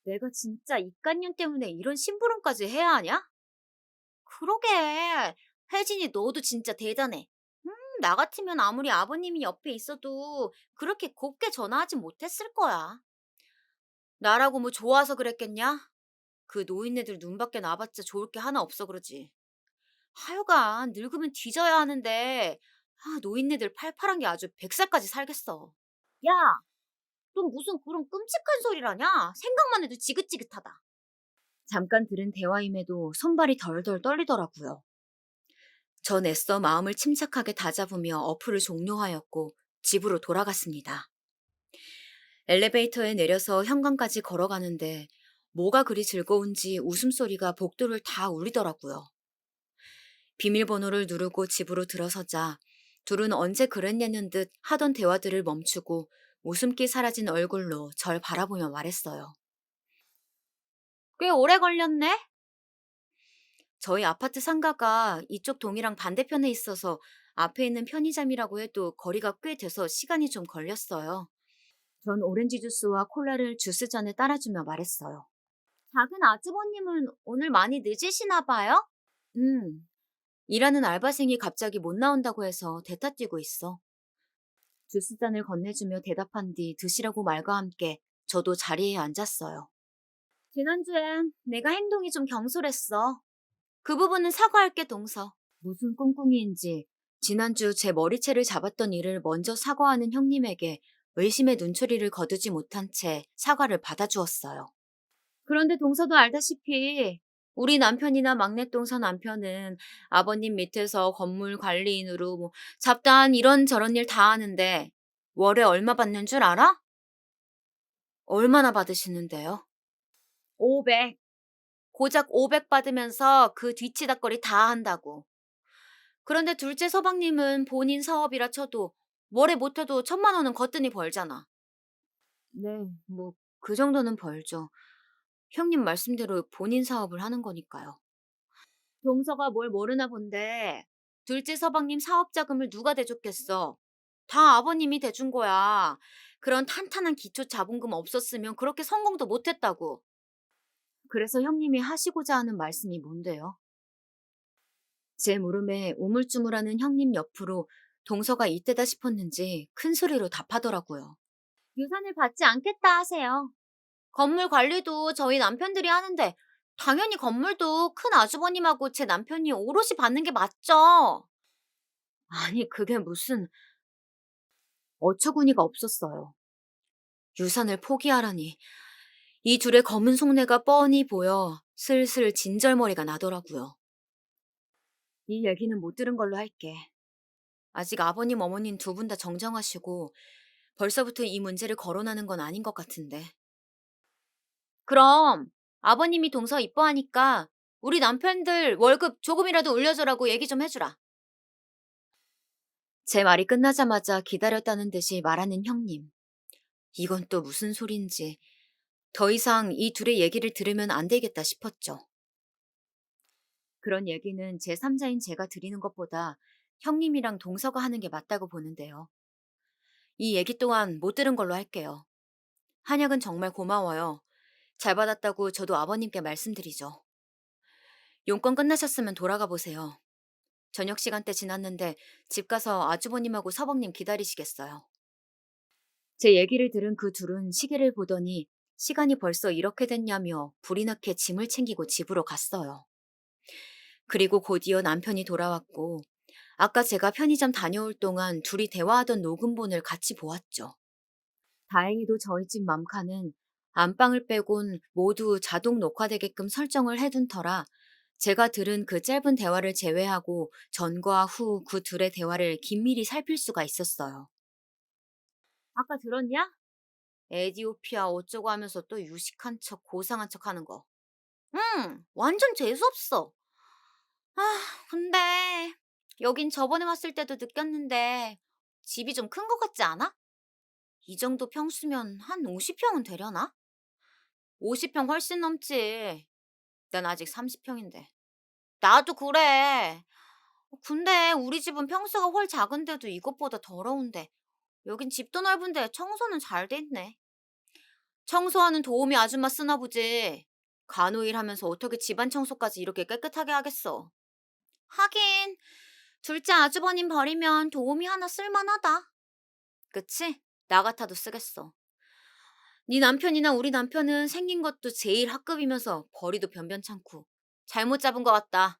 내가 진짜 입간년 때문에 이런 심부름까지 해야 하냐? 그러게. 혜진이 너도 진짜 대단해. 나 같으면 아무리 아버님이 옆에 있어도 그렇게 곱게 전화하진 못했을 거야. 나라고 뭐 좋아서 그랬겠냐? 그 노인네들 눈밖에 나봤자 좋을 게 하나 없어 그러지. 하여간 늙으면 뒤져야 하는데 노인네들 팔팔한 게 아주 100살까지 살겠어. 야, 넌 무슨 그런 끔찍한 소리라냐? 생각만 해도 지긋지긋하다. 잠깐 들은 대화임에도 손발이 덜덜 떨리더라고요. 전 애써 마음을 침착하게 다잡으며 어플을 종료하였고 집으로 돌아갔습니다. 엘리베이터에 내려서 현관까지 걸어가는데 뭐가 그리 즐거운지 웃음소리가 복도를 다 울리더라고요. 비밀번호를 누르고 집으로 들어서자 둘은 언제 그랬냐는 듯 하던 대화들을 멈추고 웃음기 사라진 얼굴로 절 바라보며 말했어요. 꽤 오래 걸렸네? 저희 아파트 상가가 이쪽 동이랑 반대편에 있어서 앞에 있는 편의점이라고 해도 거리가 꽤 돼서 시간이 좀 걸렸어요. 전 오렌지 주스와 콜라를 주스잔에 따라주며 말했어요. 작은 아주버님은 오늘 많이 늦으시나 봐요? 음, 일하는 알바생이 갑자기 못 나온다고 해서 대타 뛰고 있어. 주스잔을 건네주며 대답한 뒤 드시라고 말과 함께 저도 자리에 앉았어요. 지난주엔 내가 행동이 좀 경솔했어. 그 부분은 사과할게, 동서. 무슨 꿍꿍이인지 지난주 제 머리채를 잡았던 일을 먼저 사과하는 형님에게 의심의 눈초리를 거두지 못한 채 사과를 받아주었어요. 그런데 동서도 알다시피 우리 남편이나 막내 동서 남편은 아버님 밑에서 건물 관리인으로 뭐 잡다한 이런저런 일 다 하는데 월에 얼마 받는 줄 알아? 얼마나 받으시는데요? 500. 고작 500 받으면서 그 뒤치다꺼리 다 한다고. 그런데 둘째 서방님은 본인 사업이라 쳐도 월에 못해도 1,000만 원은 거뜬히 벌잖아. 네, 뭐 그 정도는 벌죠. 형님 말씀대로 본인 사업을 하는 거니까요. 동서가 뭘 모르나 본데 둘째 서방님 사업 자금을 누가 대줬겠어? 다 아버님이 대준 거야. 그런 탄탄한 기초 자본금 없었으면 그렇게 성공도 못했다고. 그래서 형님이 하시고자 하는 말씀이 뭔데요? 제 물음에 우물쭈물하는 형님 옆으로 동서가 이때다 싶었는지 큰 소리로 답하더라고요. 유산을 받지 않겠다 하세요. 건물 관리도 저희 남편들이 하는데 당연히 건물도 큰 아주버님하고 제 남편이 오롯이 받는 게 맞죠. 아니 그게 무슨 어처구니가 없었어요. 유산을 포기하라니. 이 둘의 검은 속내가 뻔히 보여 슬슬 진절머리가 나더라고요. 이 얘기는 못 들은 걸로 할게. 아직 아버님 어머님 두 분 다 정정하시고 벌써부터 이 문제를 거론하는 건 아닌 것 같은데. 그럼 아버님이 동서 이뻐하니까 우리 남편들 월급 조금이라도 올려주라고 얘기 좀 해주라. 제 말이 끝나자마자 기다렸다는 듯이 말하는 형님. 이건 또 무슨 소린지 더 이상 이 둘의 얘기를 들으면 안 되겠다 싶었죠. 그런 얘기는 제3자인 제가 드리는 것보다 형님이랑 동서가 하는 게 맞다고 보는데요. 이 얘기 또한 못 들은 걸로 할게요. 한약은 정말 고마워요. 잘 받았다고 저도 아버님께 말씀드리죠. 용건 끝나셨으면 돌아가 보세요. 저녁 시간대 지났는데 집 가서 아주버님하고 서방님 기다리시겠어요. 제 얘기를 들은 그 둘은 시계를 보더니 시간이 벌써 이렇게 됐냐며 불이 나게 짐을 챙기고 집으로 갔어요. 그리고 곧이어 남편이 돌아왔고 아까 제가 편의점 다녀올 동안 둘이 대화하던 녹음본을 같이 보았죠. 다행히도 저희 집 맘카는 안방을 빼곤 모두 자동 녹화되게끔 설정을 해둔 터라 제가 들은 그 짧은 대화를 제외하고 전과 후 그 둘의 대화를 긴밀히 살필 수가 있었어요. 아까 들었냐? 에디오피아 어쩌고 하면서 또 유식한 척 고상한 척 하는 거. 응, 완전 재수없어. 아, 근데 여긴 저번에 왔을 때도 느꼈는데 집이 좀 큰 것 같지 않아? 이 정도 평수면 한 50평은 되려나? 50평 훨씬 넘지. 난 아직 30평인데. 나도 그래. 근데 우리 집은 평수가 훨 작은데도 이것보다 더러운데. 여긴 집도 넓은데 청소는 잘 돼 있네. 청소하는 도우미 아줌마 쓰나 보지. 간호일 하면서 어떻게 집안 청소까지 이렇게 깨끗하게 하겠어. 하긴 둘째 아주버님 버리면 도우미 하나 쓸만하다. 그치? 나 같아도 쓰겠어. 네 남편이나 우리 남편은 생긴 것도 제일 학급이면서 벌이도 변변찮고 잘못 잡은 것 같다.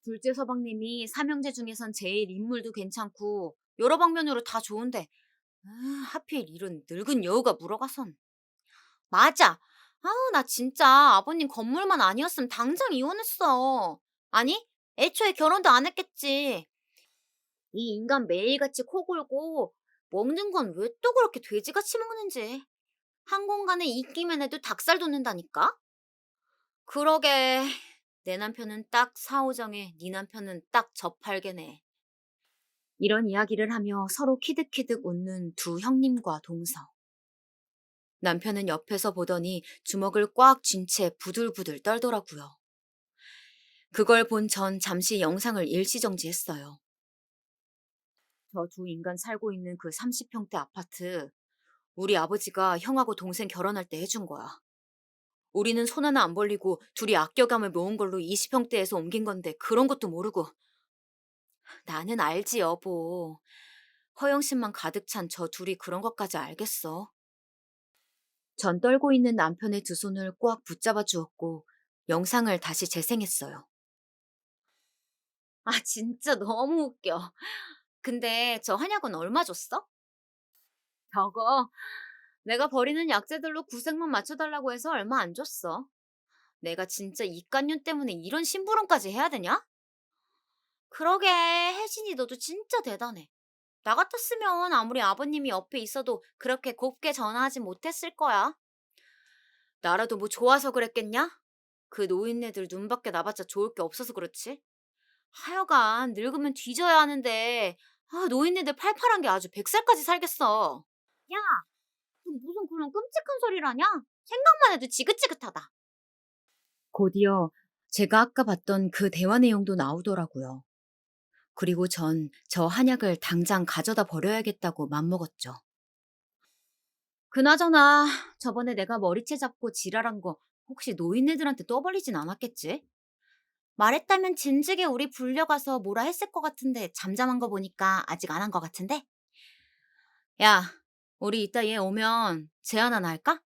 둘째 서방님이 삼형제 중에선 제일 인물도 괜찮고 여러 방면으로 다 좋은데 하필 이런 늙은 여우가 물어가선. 맞아. 아우 나 진짜 아버님 건물만 아니었으면 당장 이혼했어. 아니 애초에 결혼도 안 했겠지. 이 인간 매일같이 코 골고 먹는 건 왜 또 그렇게 돼지같이 먹는지. 한 공간에 있기만 해도 닭살 돋는다니까? 그러게. 내 남편은 딱 사오정에 네 남편은 딱 저팔계네. 이런 이야기를 하며 서로 키득키득 웃는 두 형님과 동서. 남편은 옆에서 보더니 주먹을 꽉 쥔 채 부들부들 떨더라고요. 그걸 본 전 잠시 영상을 일시정지했어요. 저 두 인간 살고 있는 그 30평대 아파트 우리 아버지가 형하고 동생 결혼할 때 해준 거야. 우리는 손 하나 안 벌리고 둘이 아껴감을 모은 걸로 20평대에서 옮긴 건데 그런 것도 모르고. 나는 알지, 여보. 허영심만 가득 찬 저 둘이 그런 것까지 알겠어. 전 떨고 있는 남편의 두 손을 꽉 붙잡아 주었고 영상을 다시 재생했어요. 아, 진짜 너무 웃겨. 근데 저 한약은 얼마 줬어? 저거 내가 버리는 약재들로 구색만 맞춰달라고 해서 얼마 안 줬어. 내가 진짜 입간염 때문에 이런 심부름까지 해야 되냐? 그러게, 혜진이 너도 진짜 대단해. 나 같았으면 아무리 아버님이 옆에 있어도 그렇게 곱게 전화하진 못했을 거야. 나라도 뭐 좋아서 그랬겠냐? 그 노인네들 눈밖에 나봤자 좋을 게 없어서 그렇지. 하여간 늙으면 뒤져야 하는데 노인네들 팔팔한 게 아주 100살까지 살겠어. 야, 너 무슨 그런 끔찍한 소리를 냐 생각만 해도 지긋지긋하다. 곧이어 제가 아까 봤던 그 대화 내용도 나오더라고요. 그리고 전 저 한약을 당장 가져다 버려야겠다고 맘먹었죠. 그나저나 저번에 내가 머리채 잡고 지랄한 거 혹시 노인네들한테 떠벌리진 않았겠지? 말했다면 진즉에 우리 불려가서 뭐라 했을 것 같은데 잠잠한 거 보니까 아직 안 한 것 같은데? 야, 우리 이따 얘 오면 제안 하나 할까?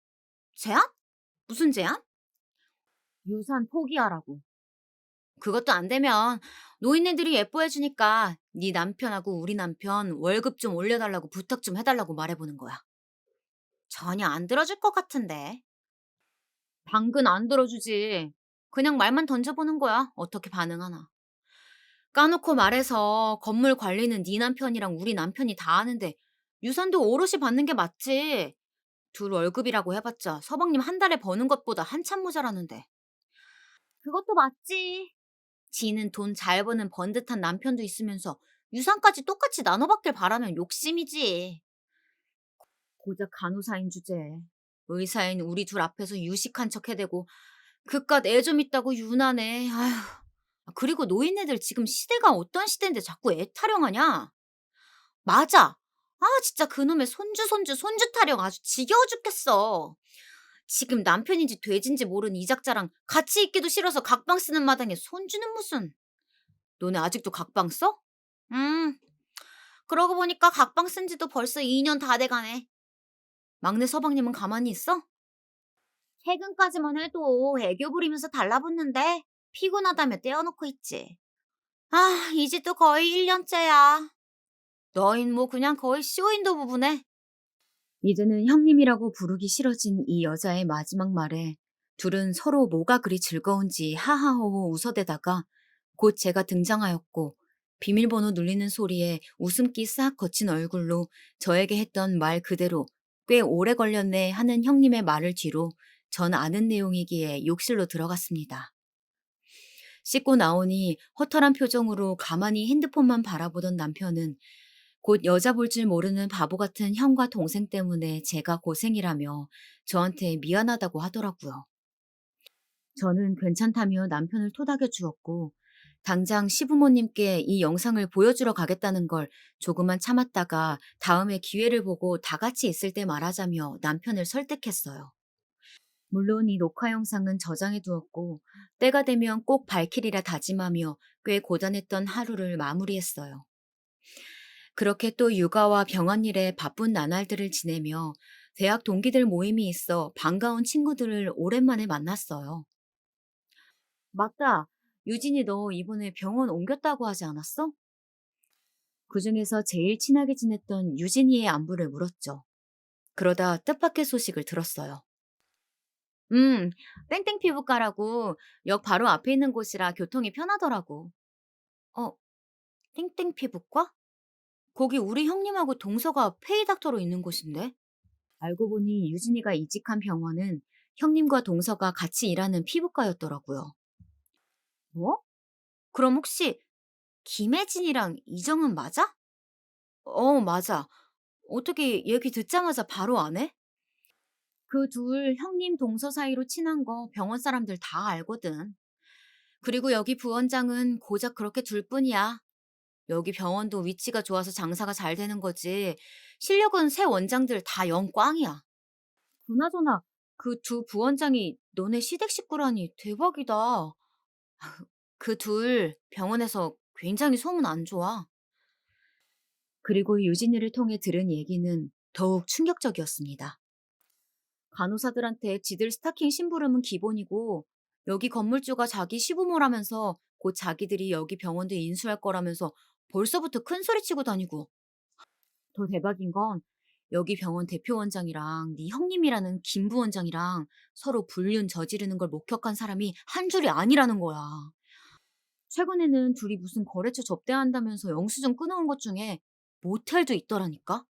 제안? 무슨 제안? 유산 포기하라고. 그것도 안 되면 노인네들이 예뻐해주니까 네 남편하고 우리 남편 월급 좀 올려달라고 부탁 좀 해달라고 말해보는 거야. 전혀 안 들어줄 것 같은데. 당근 안 들어주지. 그냥 말만 던져보는 거야. 어떻게 반응하나. 까놓고 말해서 건물 관리는 네 남편이랑 우리 남편이 다 하는데 유산도 오롯이 받는 게 맞지. 둘 월급이라고 해봤자 서방님 한 달에 버는 것보다 한참 모자라는데. 그것도 맞지. 지는 돈 잘 버는 번듯한 남편도 있으면서 유산까지 똑같이 나눠받길 바라면 욕심이지. 고작 간호사인 주제에 의사인 우리 둘 앞에서 유식한 척 해대고 그깟 애 좀 있다고 유난해. 아휴. 그리고 노인네들 지금 시대가 어떤 시대인데 자꾸 애 타령하냐? 맞아. 진짜 그놈의 손주 타령 아주 지겨워 죽겠어. 지금 남편인지 돼지인지 모르는 이작자랑 같이 있기도 싫어서 각방 쓰는 마당에 손주는 무슨. 너네 아직도 각방 써? 음, 그러고 보니까 각방 쓴 지도 벌써 2년 다 돼가네. 막내 서방님은 가만히 있어? 최근까지만 해도 애교 부리면서 달라붙는데 피곤하다며 떼어놓고 있지. 이제 또 거의 1년째야. 너흰 뭐 그냥 거의 쇼윈도 부부네. 이제는 형님이라고 부르기 싫어진 이 여자의 마지막 말에 둘은 서로 뭐가 그리 즐거운지 하하호호 웃어대다가 곧 제가 등장하였고 비밀번호 눌리는 소리에 웃음기 싹 거친 얼굴로 저에게 했던 말 그대로 꽤 오래 걸렸네 하는 형님의 말을 뒤로 전 아는 내용이기에 욕실로 들어갔습니다. 씻고 나오니 허탈한 표정으로 가만히 핸드폰만 바라보던 남편은 곧 여자 볼 줄 모르는 바보 같은 형과 동생 때문에 제가 고생이라며 저한테 미안하다고 하더라고요. 저는 괜찮다며 남편을 토닥여 주었고 당장 시부모님께 이 영상을 보여주러 가겠다는 걸 조금만 참았다가 다음에 기회를 보고 다 같이 있을 때 말하자며 남편을 설득했어요. 물론 이 녹화 영상은 저장해 두었고 때가 되면 꼭 밝히리라 다짐하며 꽤 고단했던 하루를 마무리했어요. 그렇게 또 육아와 병원 일에 바쁜 나날들을 지내며 대학 동기들 모임이 있어 반가운 친구들을 오랜만에 만났어요. 맞다. 유진이 너 이번에 병원 옮겼다고 하지 않았어? 그중에서 제일 친하게 지냈던 유진이의 안부를 물었죠. 그러다 뜻밖의 소식을 들었어요. 음, 땡땡 피부과라고 역 바로 앞에 있는 곳이라 교통이 편하더라고. 어, 땡땡 피부과? 거기 우리 형님하고 동서가 페이닥터로 있는 곳인데? 알고 보니 유진이가 이직한 병원은 형님과 동서가 같이 일하는 피부과였더라고요. 뭐? 그럼 혹시 김혜진이랑 이정은 맞아? 맞아. 어떻게 얘기 듣자마자 바로 안 해? 그 둘 형님 동서 사이로 친한 거 병원 사람들 다 알거든. 그리고 여기 부원장은 고작 그렇게 둘뿐이야. 여기 병원도 위치가 좋아서 장사가 잘 되는 거지. 실력은 새 원장들 다 영꽝이야. 그나저나 그 두 부원장이 너네 시댁 식구라니 대박이다. 그 둘 병원에서 굉장히 소문 안 좋아. 그리고 유진이를 통해 들은 얘기는 더욱 충격적이었습니다. 간호사들한테 지들 스타킹 심부름은 기본이고 여기 건물주가 자기 시부모라면서 곧 자기들이 여기 병원도 인수할 거라면서 벌써부터 큰 소리 치고 다니고 더 대박인 건 여기 병원 대표 원장이랑 네 형님이라는 김 부원장이랑 서로 불륜 저지르는 걸 목격한 사람이 한 줄이 아니라는 거야. 최근에는 둘이 무슨 거래처 접대한다면서 영수증 끊어온 것 중에 모텔도 있더라니까.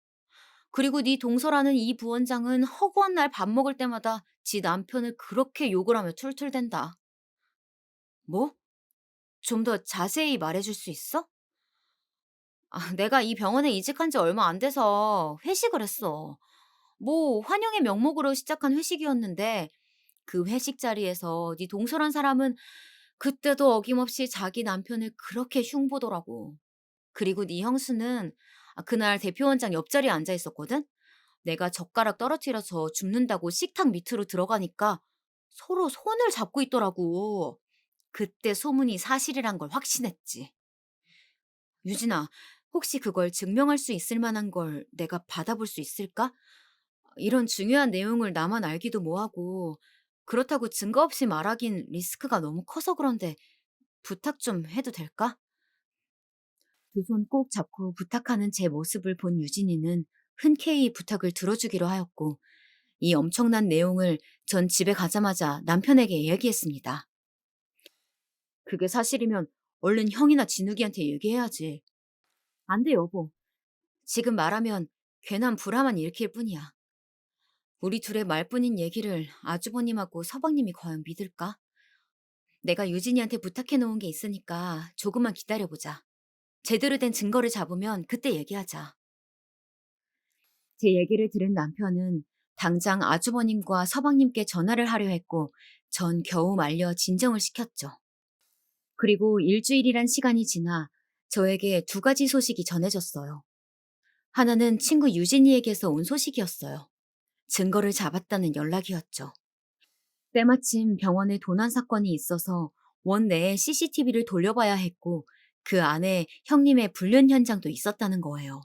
그리고 네 동서라는 이 부원장은 허구한 날 밥 먹을 때마다 지 남편을 그렇게 욕을 하며 툴툴댄다. 뭐? 좀 더 자세히 말해줄 수 있어? 내가 이 병원에 이직한 지 얼마 안 돼서 회식을 했어. 뭐 환영의 명목으로 시작한 회식이었는데 그 회식 자리에서 네 동서란 사람은 그때도 어김없이 자기 남편을 그렇게 흉보더라고. 그리고 네 형수는 그날 대표원장 옆자리에 앉아 있었거든? 내가 젓가락 떨어뜨려서 줍는다고 식탁 밑으로 들어가니까 서로 손을 잡고 있더라고. 그때 소문이 사실이란 걸 확신했지. 유진아, 혹시 그걸 증명할 수 있을 만한 걸 내가 받아볼 수 있을까? 이런 중요한 내용을 나만 알기도 뭐하고, 그렇다고 증거 없이 말하긴 리스크가 너무 커서 그런데 부탁 좀 해도 될까? 두 손 꼭 잡고 부탁하는 제 모습을 본 유진이는 흔쾌히 부탁을 들어주기로 하였고, 이 엄청난 내용을 전 집에 가자마자 남편에게 얘기했습니다. 그게 사실이면 얼른 형이나 진욱이한테 얘기해야지. 안 돼, 여보. 지금 말하면 괜한 불화만 일으킬 뿐이야. 우리 둘의 말뿐인 얘기를 아주버님하고 서방님이 과연 믿을까? 내가 유진이한테 부탁해 놓은 게 있으니까 조금만 기다려보자. 제대로 된 증거를 잡으면 그때 얘기하자. 제 얘기를 들은 남편은 당장 아주버님과 서방님께 전화를 하려 했고 전 겨우 말려 진정을 시켰죠. 그리고 일주일이란 시간이 지나 저에게 두 가지 소식이 전해졌어요. 하나는 친구 유진이에게서 온 소식이었어요. 증거를 잡았다는 연락이었죠. 때마침 병원에 도난 사건이 있어서 원내에 CCTV를 돌려봐야 했고 그 안에 형님의 불륜 현장도 있었다는 거예요.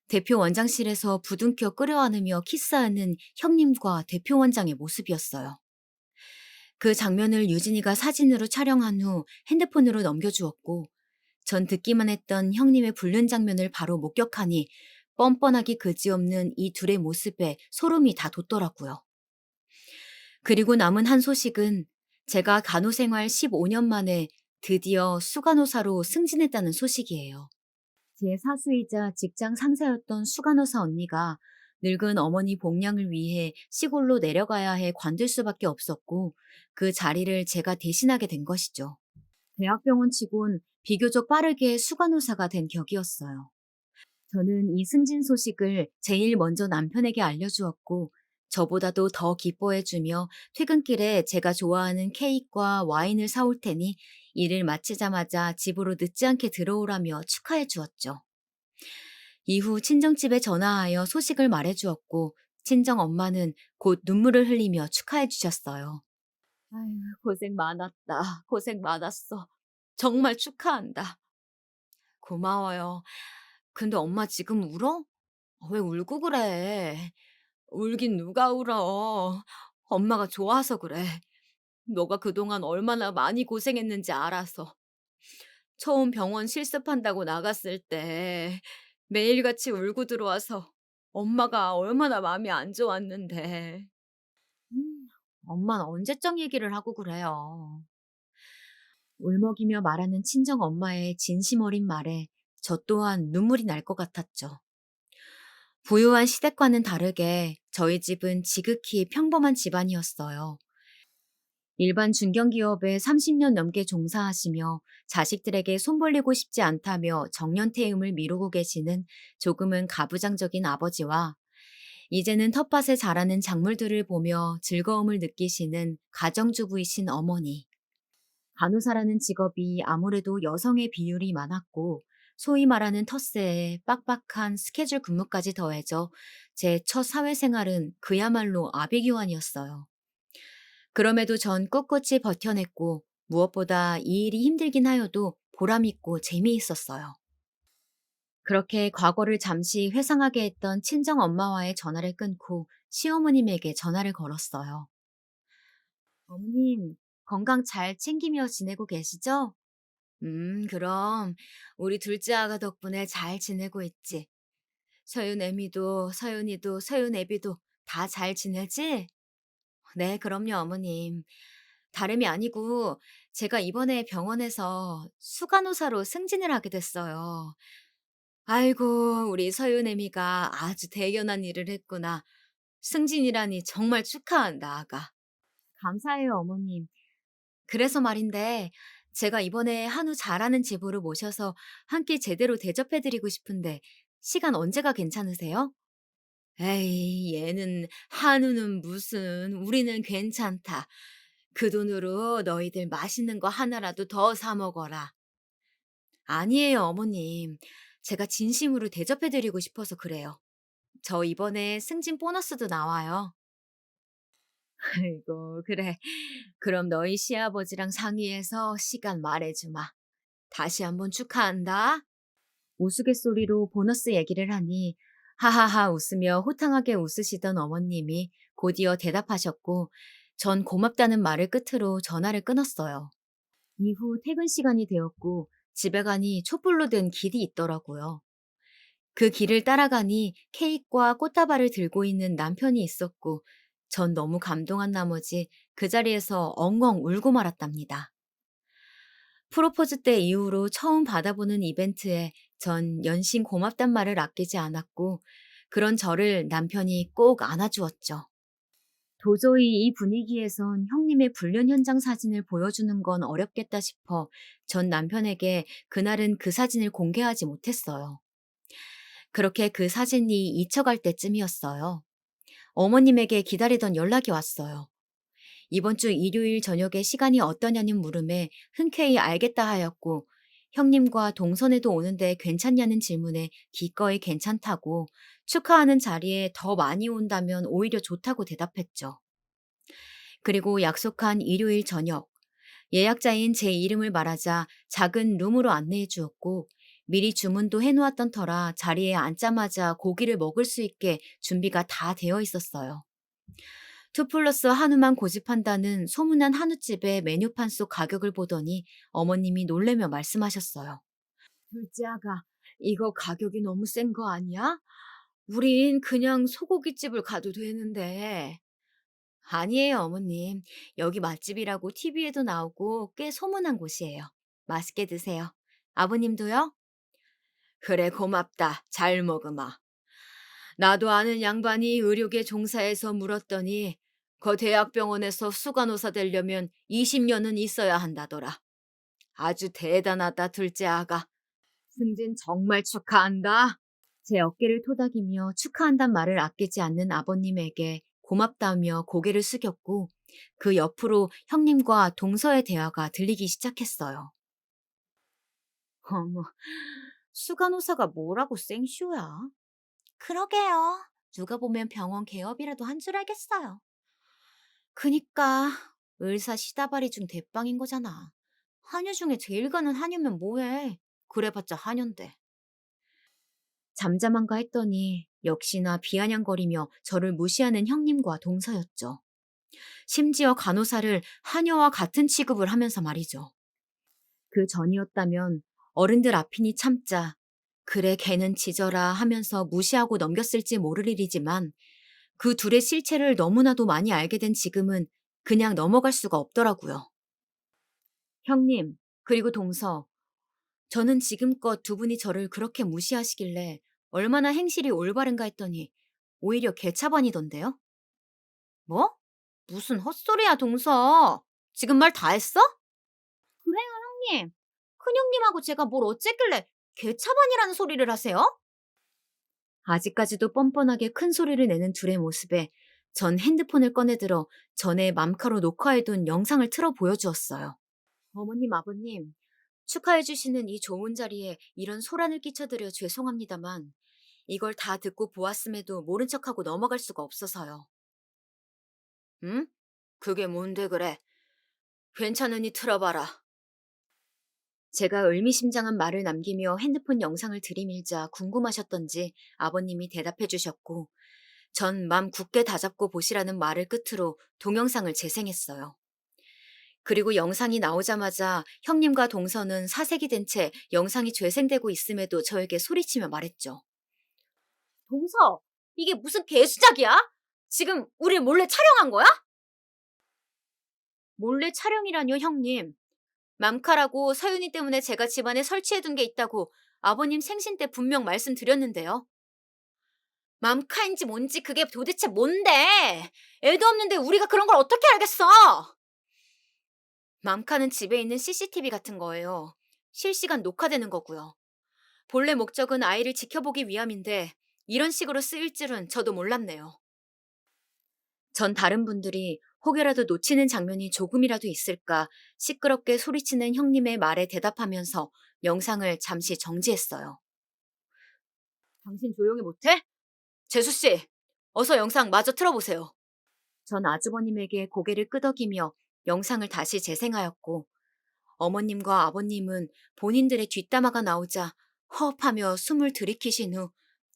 대표 원장실에서 부둥켜 끌어안으며 키스하는 형님과 대표 원장의 모습이었어요. 그 장면을 유진이가 사진으로 촬영한 후 핸드폰으로 넘겨주었고 전 듣기만 했던 형님의 불륜 장면을 바로 목격하니 뻔뻔하기 그지없는 이 둘의 모습에 소름이 다 돋더라고요. 그리고 남은 한 소식은 제가 간호생활 15년 만에 드디어 수간호사로 승진했다는 소식이에요. 제 사수이자 직장 상사였던 수간호사 언니가 늙은 어머니 복량을 위해 시골로 내려가야 해 관둘 수밖에 없었고 그 자리를 제가 대신하게 된 것이죠. 대학병원 치곤 비교적 빠르게 수간호사가 된 격이었어요. 저는 이 승진 소식을 제일 먼저 남편에게 알려주었고 저보다도 더 기뻐해주며 퇴근길에 제가 좋아하는 케이크와 와인을 사올 테니 일을 마치자마자 집으로 늦지 않게 들어오라며 축하해 주었죠. 이후 친정집에 전화하여 소식을 말해주었고 친정 엄마는 곧 눈물을 흘리며 축하해 주셨어요. 아유, 고생 많았다. 고생 많았어. 정말 축하한다. 고마워요. 근데 엄마 지금 울어? 왜 울고 그래? 울긴 누가 울어. 엄마가 좋아서 그래. 너가 그동안 얼마나 많이 고생했는지 알아서. 처음 병원 실습한다고 나갔을 때 매일같이 울고 들어와서 엄마가 얼마나 마음이 안 좋았는데. 음, 엄마는 언제적 얘기를 하고 그래요. 울먹이며 말하는 친정 엄마의 진심 어린 말에 저 또한 눈물이 날 것 같았죠. 부유한 시댁과는 다르게 저희 집은 지극히 평범한 집안이었어요. 일반 중견기업에 30년 넘게 종사하시며 자식들에게 손벌리고 싶지 않다며 정년퇴임을 미루고 계시는 조금은 가부장적인 아버지와 이제는 텃밭에 자라는 작물들을 보며 즐거움을 느끼시는 가정주부이신 어머니. 간호사라는 직업이 아무래도 여성의 비율이 많았고 소위 말하는 텃세에 빡빡한 스케줄 근무까지 더해져 제 첫 사회생활은 그야말로 아비규환이었어요. 그럼에도 전 꿋꿋이 버텨냈고 무엇보다 이 일이 힘들긴 하여도 보람있고 재미있었어요. 그렇게 과거를 잠시 회상하게 했던 친정 엄마와의 전화를 끊고 시어머님에게 전화를 걸었어요. 어머님, 건강 잘 챙기며 지내고 계시죠? 그럼 우리 둘째 아가 덕분에 잘 지내고 있지. 서윤 애미도 서윤이도 서윤 애비도 다 잘 지내지? 네, 그럼요, 어머님. 다름이 아니고 제가 이번에 병원에서 수간호사로 승진을 하게 됐어요. 아이고, 우리 서윤 애미가 아주 대견한 일을 했구나. 승진이라니 정말 축하한다, 아가. 감사해요, 어머님. 그래서 말인데, 제가 이번에 한우 잘하는 제보를 모셔서 한 끼 제대로 대접해드리고 싶은데, 시간 언제가 괜찮으세요? 에이, 얘는 한우는 무슨, 우리는 괜찮다. 그 돈으로 너희들 맛있는 거 하나라도 더 사 먹어라. 아니에요, 어머님. 제가 진심으로 대접해드리고 싶어서 그래요. 저 이번에 승진 보너스도 나와요. 아이고, 그래. 그럼 너희 시아버지랑 상의해서 시간 말해주마. 다시 한번 축하한다. 우스갯소리로 보너스 얘기를 하니 하하하 웃으며 호탕하게 웃으시던 어머님이 곧이어 대답하셨고 전 고맙다는 말을 끝으로 전화를 끊었어요. 이후 퇴근 시간이 되었고 집에 가니 촛불로 된 길이 있더라고요. 그 길을 따라가니 케이크와 꽃다발을 들고 있는 남편이 있었고 전 너무 감동한 나머지 그 자리에서 엉엉 울고 말았답니다. 프로포즈 때 이후로 처음 받아보는 이벤트에 전 연신 고맙단 말을 아끼지 않았고 그런 저를 남편이 꼭 안아주었죠. 도저히 이 분위기에선 형님의 불륜 현장 사진을 보여주는 건 어렵겠다 싶어 전 남편에게 그날은 그 사진을 공개하지 못했어요. 그렇게 그 사진이 잊혀갈 때쯤이었어요. 어머님에게 기다리던 연락이 왔어요. 이번 주 일요일 저녁에 시간이 어떠냐는 물음에 흔쾌히 알겠다 하였고 형님과 동선에도 오는데 괜찮냐는 질문에 기꺼이 괜찮다고 축하하는 자리에 더 많이 온다면 오히려 좋다고 대답했죠. 그리고 약속한 일요일 저녁 예약자인 제 이름을 말하자 작은 룸으로 안내해 주었고 미리 주문도 해놓았던 터라 자리에 앉자마자 고기를 먹을 수 있게 준비가 다 되어 있었어요. 투 플러스 한우만 고집한다는 소문난 한우집의 메뉴판 속 가격을 보더니 어머님이 놀래며 말씀하셨어요. 둘째 아가, 이거 가격이 너무 센 거 아니야? 우린 그냥 소고기집을 가도 되는데. 아니에요, 어머님. 여기 맛집이라고 TV에도 나오고 꽤 소문난 곳이에요. 맛있게 드세요. 아버님도요? 그래, 고맙다. 잘 먹으마. 나도 아는 양반이 의료계 종사해서 물었더니 거 대학병원에서 수간호사 되려면 20년은 있어야 한다더라. 아주 대단하다, 둘째 아가. 승진 정말 축하한다. 제 어깨를 토닥이며 축하한단 말을 아끼지 않는 아버님에게 고맙다며 고개를 숙였고 그 옆으로 형님과 동서의 대화가 들리기 시작했어요. 어머, 수간호사가 뭐라고 생쇼야? 그러게요. 누가 보면 병원 개업이라도 한 줄 알겠어요. 그니까 의사 시다발이 중 대빵인 거잖아. 한유 중에 제일 가는 한유면 뭐해. 그래봤자 한유인데. 잠잠한가 했더니 역시나 비아냥거리며 저를 무시하는 형님과 동서였죠. 심지어 간호사를 하녀와 같은 취급을 하면서 말이죠. 그 전이었다면 어른들 앞이니 참자. 그래 걔는 지져라 하면서 무시하고 넘겼을지 모를 일이지만 그 둘의 실체를 너무나도 많이 알게 된 지금은 그냥 넘어갈 수가 없더라고요. 형님, 그리고 동서, 저는 지금껏 두 분이 저를 그렇게 무시하시길래 얼마나 행실이 올바른가 했더니 오히려 개차반이던데요? 뭐? 무슨 헛소리야, 동서. 지금 말 다 했어? 그래요, 형님. 큰형님하고 제가 뭘 어쨌길래 개차반이라는 소리를 하세요? 아직까지도 뻔뻔하게 큰 소리를 내는 둘의 모습에 전 핸드폰을 꺼내들어 전에 맘카로 녹화해둔 영상을 틀어 보여주었어요. 어머님, 아버님, 축하해주시는 이 좋은 자리에 이런 소란을 끼쳐드려 죄송합니다만, 이걸 다 듣고 보았음에도 모른 척하고 넘어갈 수가 없어서요. 응? 그게 뭔데 그래? 괜찮으니 틀어봐라. 제가 의미심장한 말을 남기며 핸드폰 영상을 들이밀자 궁금하셨던지 아버님이 대답해 주셨고, 전 맘 굳게 다잡고 보시라는 말을 끝으로 동영상을 재생했어요. 그리고 영상이 나오자마자 형님과 동서는 사색이 된 채 영상이 재생되고 있음에도 저에게 소리치며 말했죠. 동서, 이게 무슨 개수작이야? 지금 우리 몰래 촬영한 거야? 몰래 촬영이라뇨, 형님. 맘카라고 서윤이 때문에 제가 집안에 설치해둔 게 있다고 아버님 생신 때 분명 말씀드렸는데요. 맘카인지 뭔지 그게 도대체 뭔데? 애도 없는데 우리가 그런 걸 어떻게 알겠어? 맘카는 집에 있는 CCTV 같은 거예요. 실시간 녹화되는 거고요. 본래 목적은 아이를 지켜보기 위함인데 이런 식으로 쓰일 줄은 저도 몰랐네요. 전 다른 분들이 혹여라도 놓치는 장면이 조금이라도 있을까 시끄럽게 소리치는 형님의 말에 대답하면서 영상을 잠시 정지했어요. 당신 조용히 못해? 재수씨, 어서 영상 마저 틀어보세요. 전 아주버님에게 고개를 끄덕이며 영상을 다시 재생하였고, 어머님과 아버님은 본인들의 뒷담화가 나오자 허업하며 숨을 들이키신 후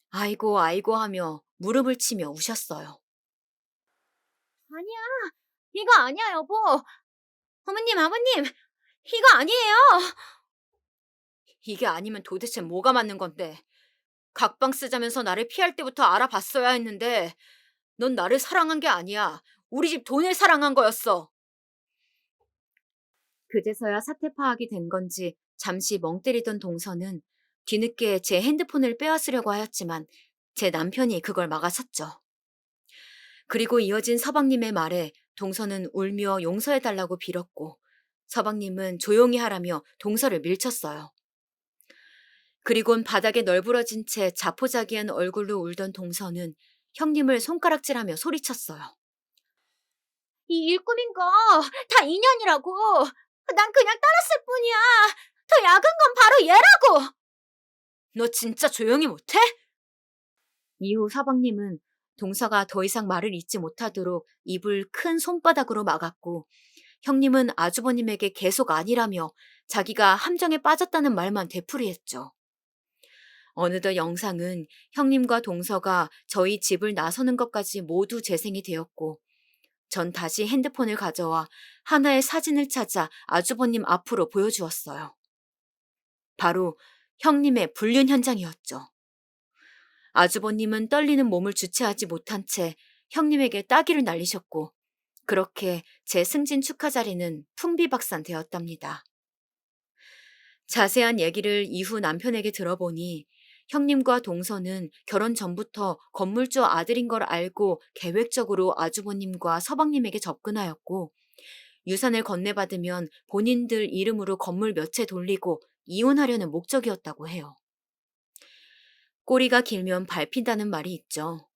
아이고 아이고 하며 무릎을 치며 우셨어요. 아니야, 이거 아니야 여보. 어머님 아버님, 이거 아니에요. 이게 아니면 도대체 뭐가 맞는 건데. 각방 쓰자면서 나를 피할 때부터 알아봤어야 했는데 넌 나를 사랑한 게 아니야. 우리 집 돈을 사랑한 거였어. 그제서야 사태 파악이 된 건지 잠시 멍 때리던 동서는 뒤늦게 제 핸드폰을 빼앗으려고 하였지만 제 남편이 그걸 막아섰죠. 그리고 이어진 서방님의 말에 동서는 울며 용서해달라고 빌었고 서방님은 조용히 하라며 동서를 밀쳤어요. 그리곤 바닥에 널브러진 채 자포자기한 얼굴로 울던 동서는 형님을 손가락질하며 소리쳤어요. 이 일꾼인 거 다 인연이라고. 난 그냥 따랐을 뿐이야. 더 약은 건 바로 얘라고. 너 진짜 조용히 못해? 이후 서방님은 동서가 더 이상 말을 잇지 못하도록 입을 큰 손바닥으로 막았고 형님은 아주버님에게 계속 아니라며 자기가 함정에 빠졌다는 말만 되풀이했죠. 어느덧 영상은 형님과 동서가 저희 집을 나서는 것까지 모두 재생이 되었고 전 다시 핸드폰을 가져와 하나의 사진을 찾아 아주버님 앞으로 보여주었어요. 바로 형님의 불륜 현장이었죠. 아주버님은 떨리는 몸을 주체하지 못한 채 형님에게 따귀를 날리셨고 그렇게 제 승진 축하 자리는 풍비박산되었답니다. 자세한 얘기를 이후 남편에게 들어보니 형님과 동서는 결혼 전부터 건물주 아들인 걸 알고 계획적으로 아주버님과 서방님에게 접근하였고 유산을 건네받으면 본인들 이름으로 건물 몇 채 돌리고 이혼하려는 목적이었다고 해요. 꼬리가 길면 밟힌다는 말이 있죠.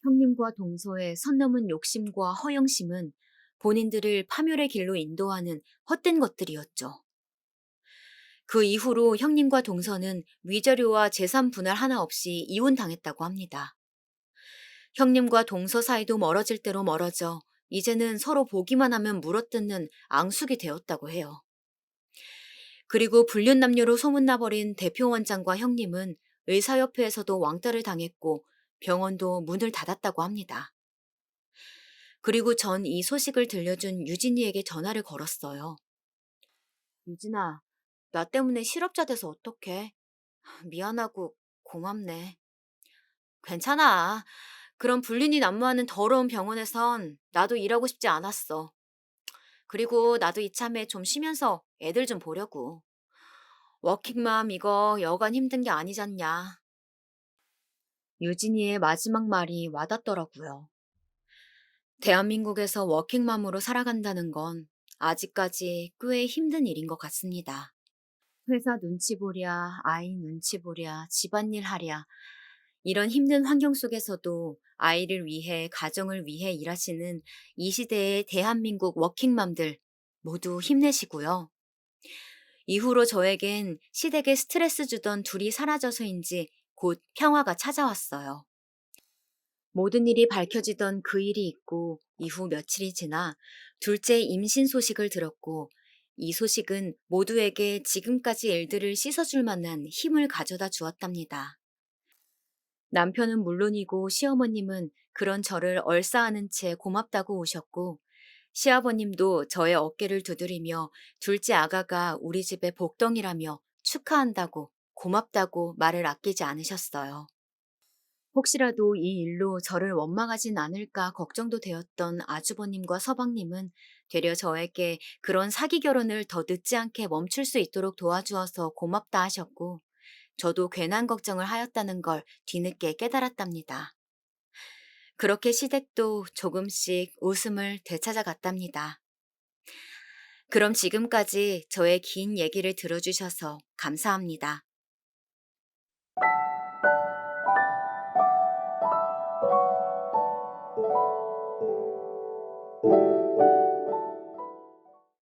형님과 동서의 선 넘은 욕심과 허영심은 본인들을 파멸의 길로 인도하는 헛된 것들이었죠. 그 이후로 형님과 동서는 위자료와 재산 분할 하나 없이 이혼당했다고 합니다. 형님과 동서 사이도 멀어질 대로 멀어져 이제는 서로 보기만 하면 물어뜯는 앙숙이 되었다고 해요. 그리고 불륜남녀로 소문나버린 대표 원장과 형님은 의사협회에서도 왕따를 당했고 병원도 문을 닫았다고 합니다. 그리고 전 이 소식을 들려준 유진이에게 전화를 걸었어요. 유진아, 나 때문에 실업자 돼서 어떡해? 미안하고 고맙네. 괜찮아. 그런 불륜이 난무하는 더러운 병원에선 나도 일하고 싶지 않았어. 그리고 나도 이참에 좀 쉬면서 애들 좀 보려고. 워킹맘 이거 여간 힘든 게 아니잖냐. 유진이의 마지막 말이 와닿더라고요. 대한민국에서 워킹맘으로 살아간다는 건 아직까지 꽤 힘든 일인 것 같습니다. 회사 눈치 보랴, 아이 눈치 보랴, 집안일 하랴. 이런 힘든 환경 속에서도 아이를 위해, 가정을 위해 일하시는 이 시대의 대한민국 워킹맘들 모두 힘내시고요. 이후로 저에겐 시댁에 스트레스 주던 둘이 사라져서인지 곧 평화가 찾아왔어요. 모든 일이 밝혀지던 그 일이 있고 이후 며칠이 지나 둘째 임신 소식을 들었고 이 소식은 모두에게 지금까지 일들을 씻어줄 만한 힘을 가져다 주었답니다. 남편은 물론이고 시어머님은 그런 저를 얼싸안은 채 고맙다고 오셨고 시아버님도 저의 어깨를 두드리며 둘째 아가가 우리 집의 복덩이라며 축하한다고 고맙다고 말을 아끼지 않으셨어요. 혹시라도 이 일로 저를 원망하진 않을까 걱정도 되었던 아주버님과 서방님은 되려 저에게 그런 사기 결혼을 더 늦지 않게 멈출 수 있도록 도와주어서 고맙다 하셨고, 저도 괜한 걱정을 하였다는 걸 뒤늦게 깨달았답니다. 그렇게 시댁도 조금씩 웃음을 되찾아갔답니다. 그럼 지금까지 저의 긴 얘기를 들어주셔서 감사합니다.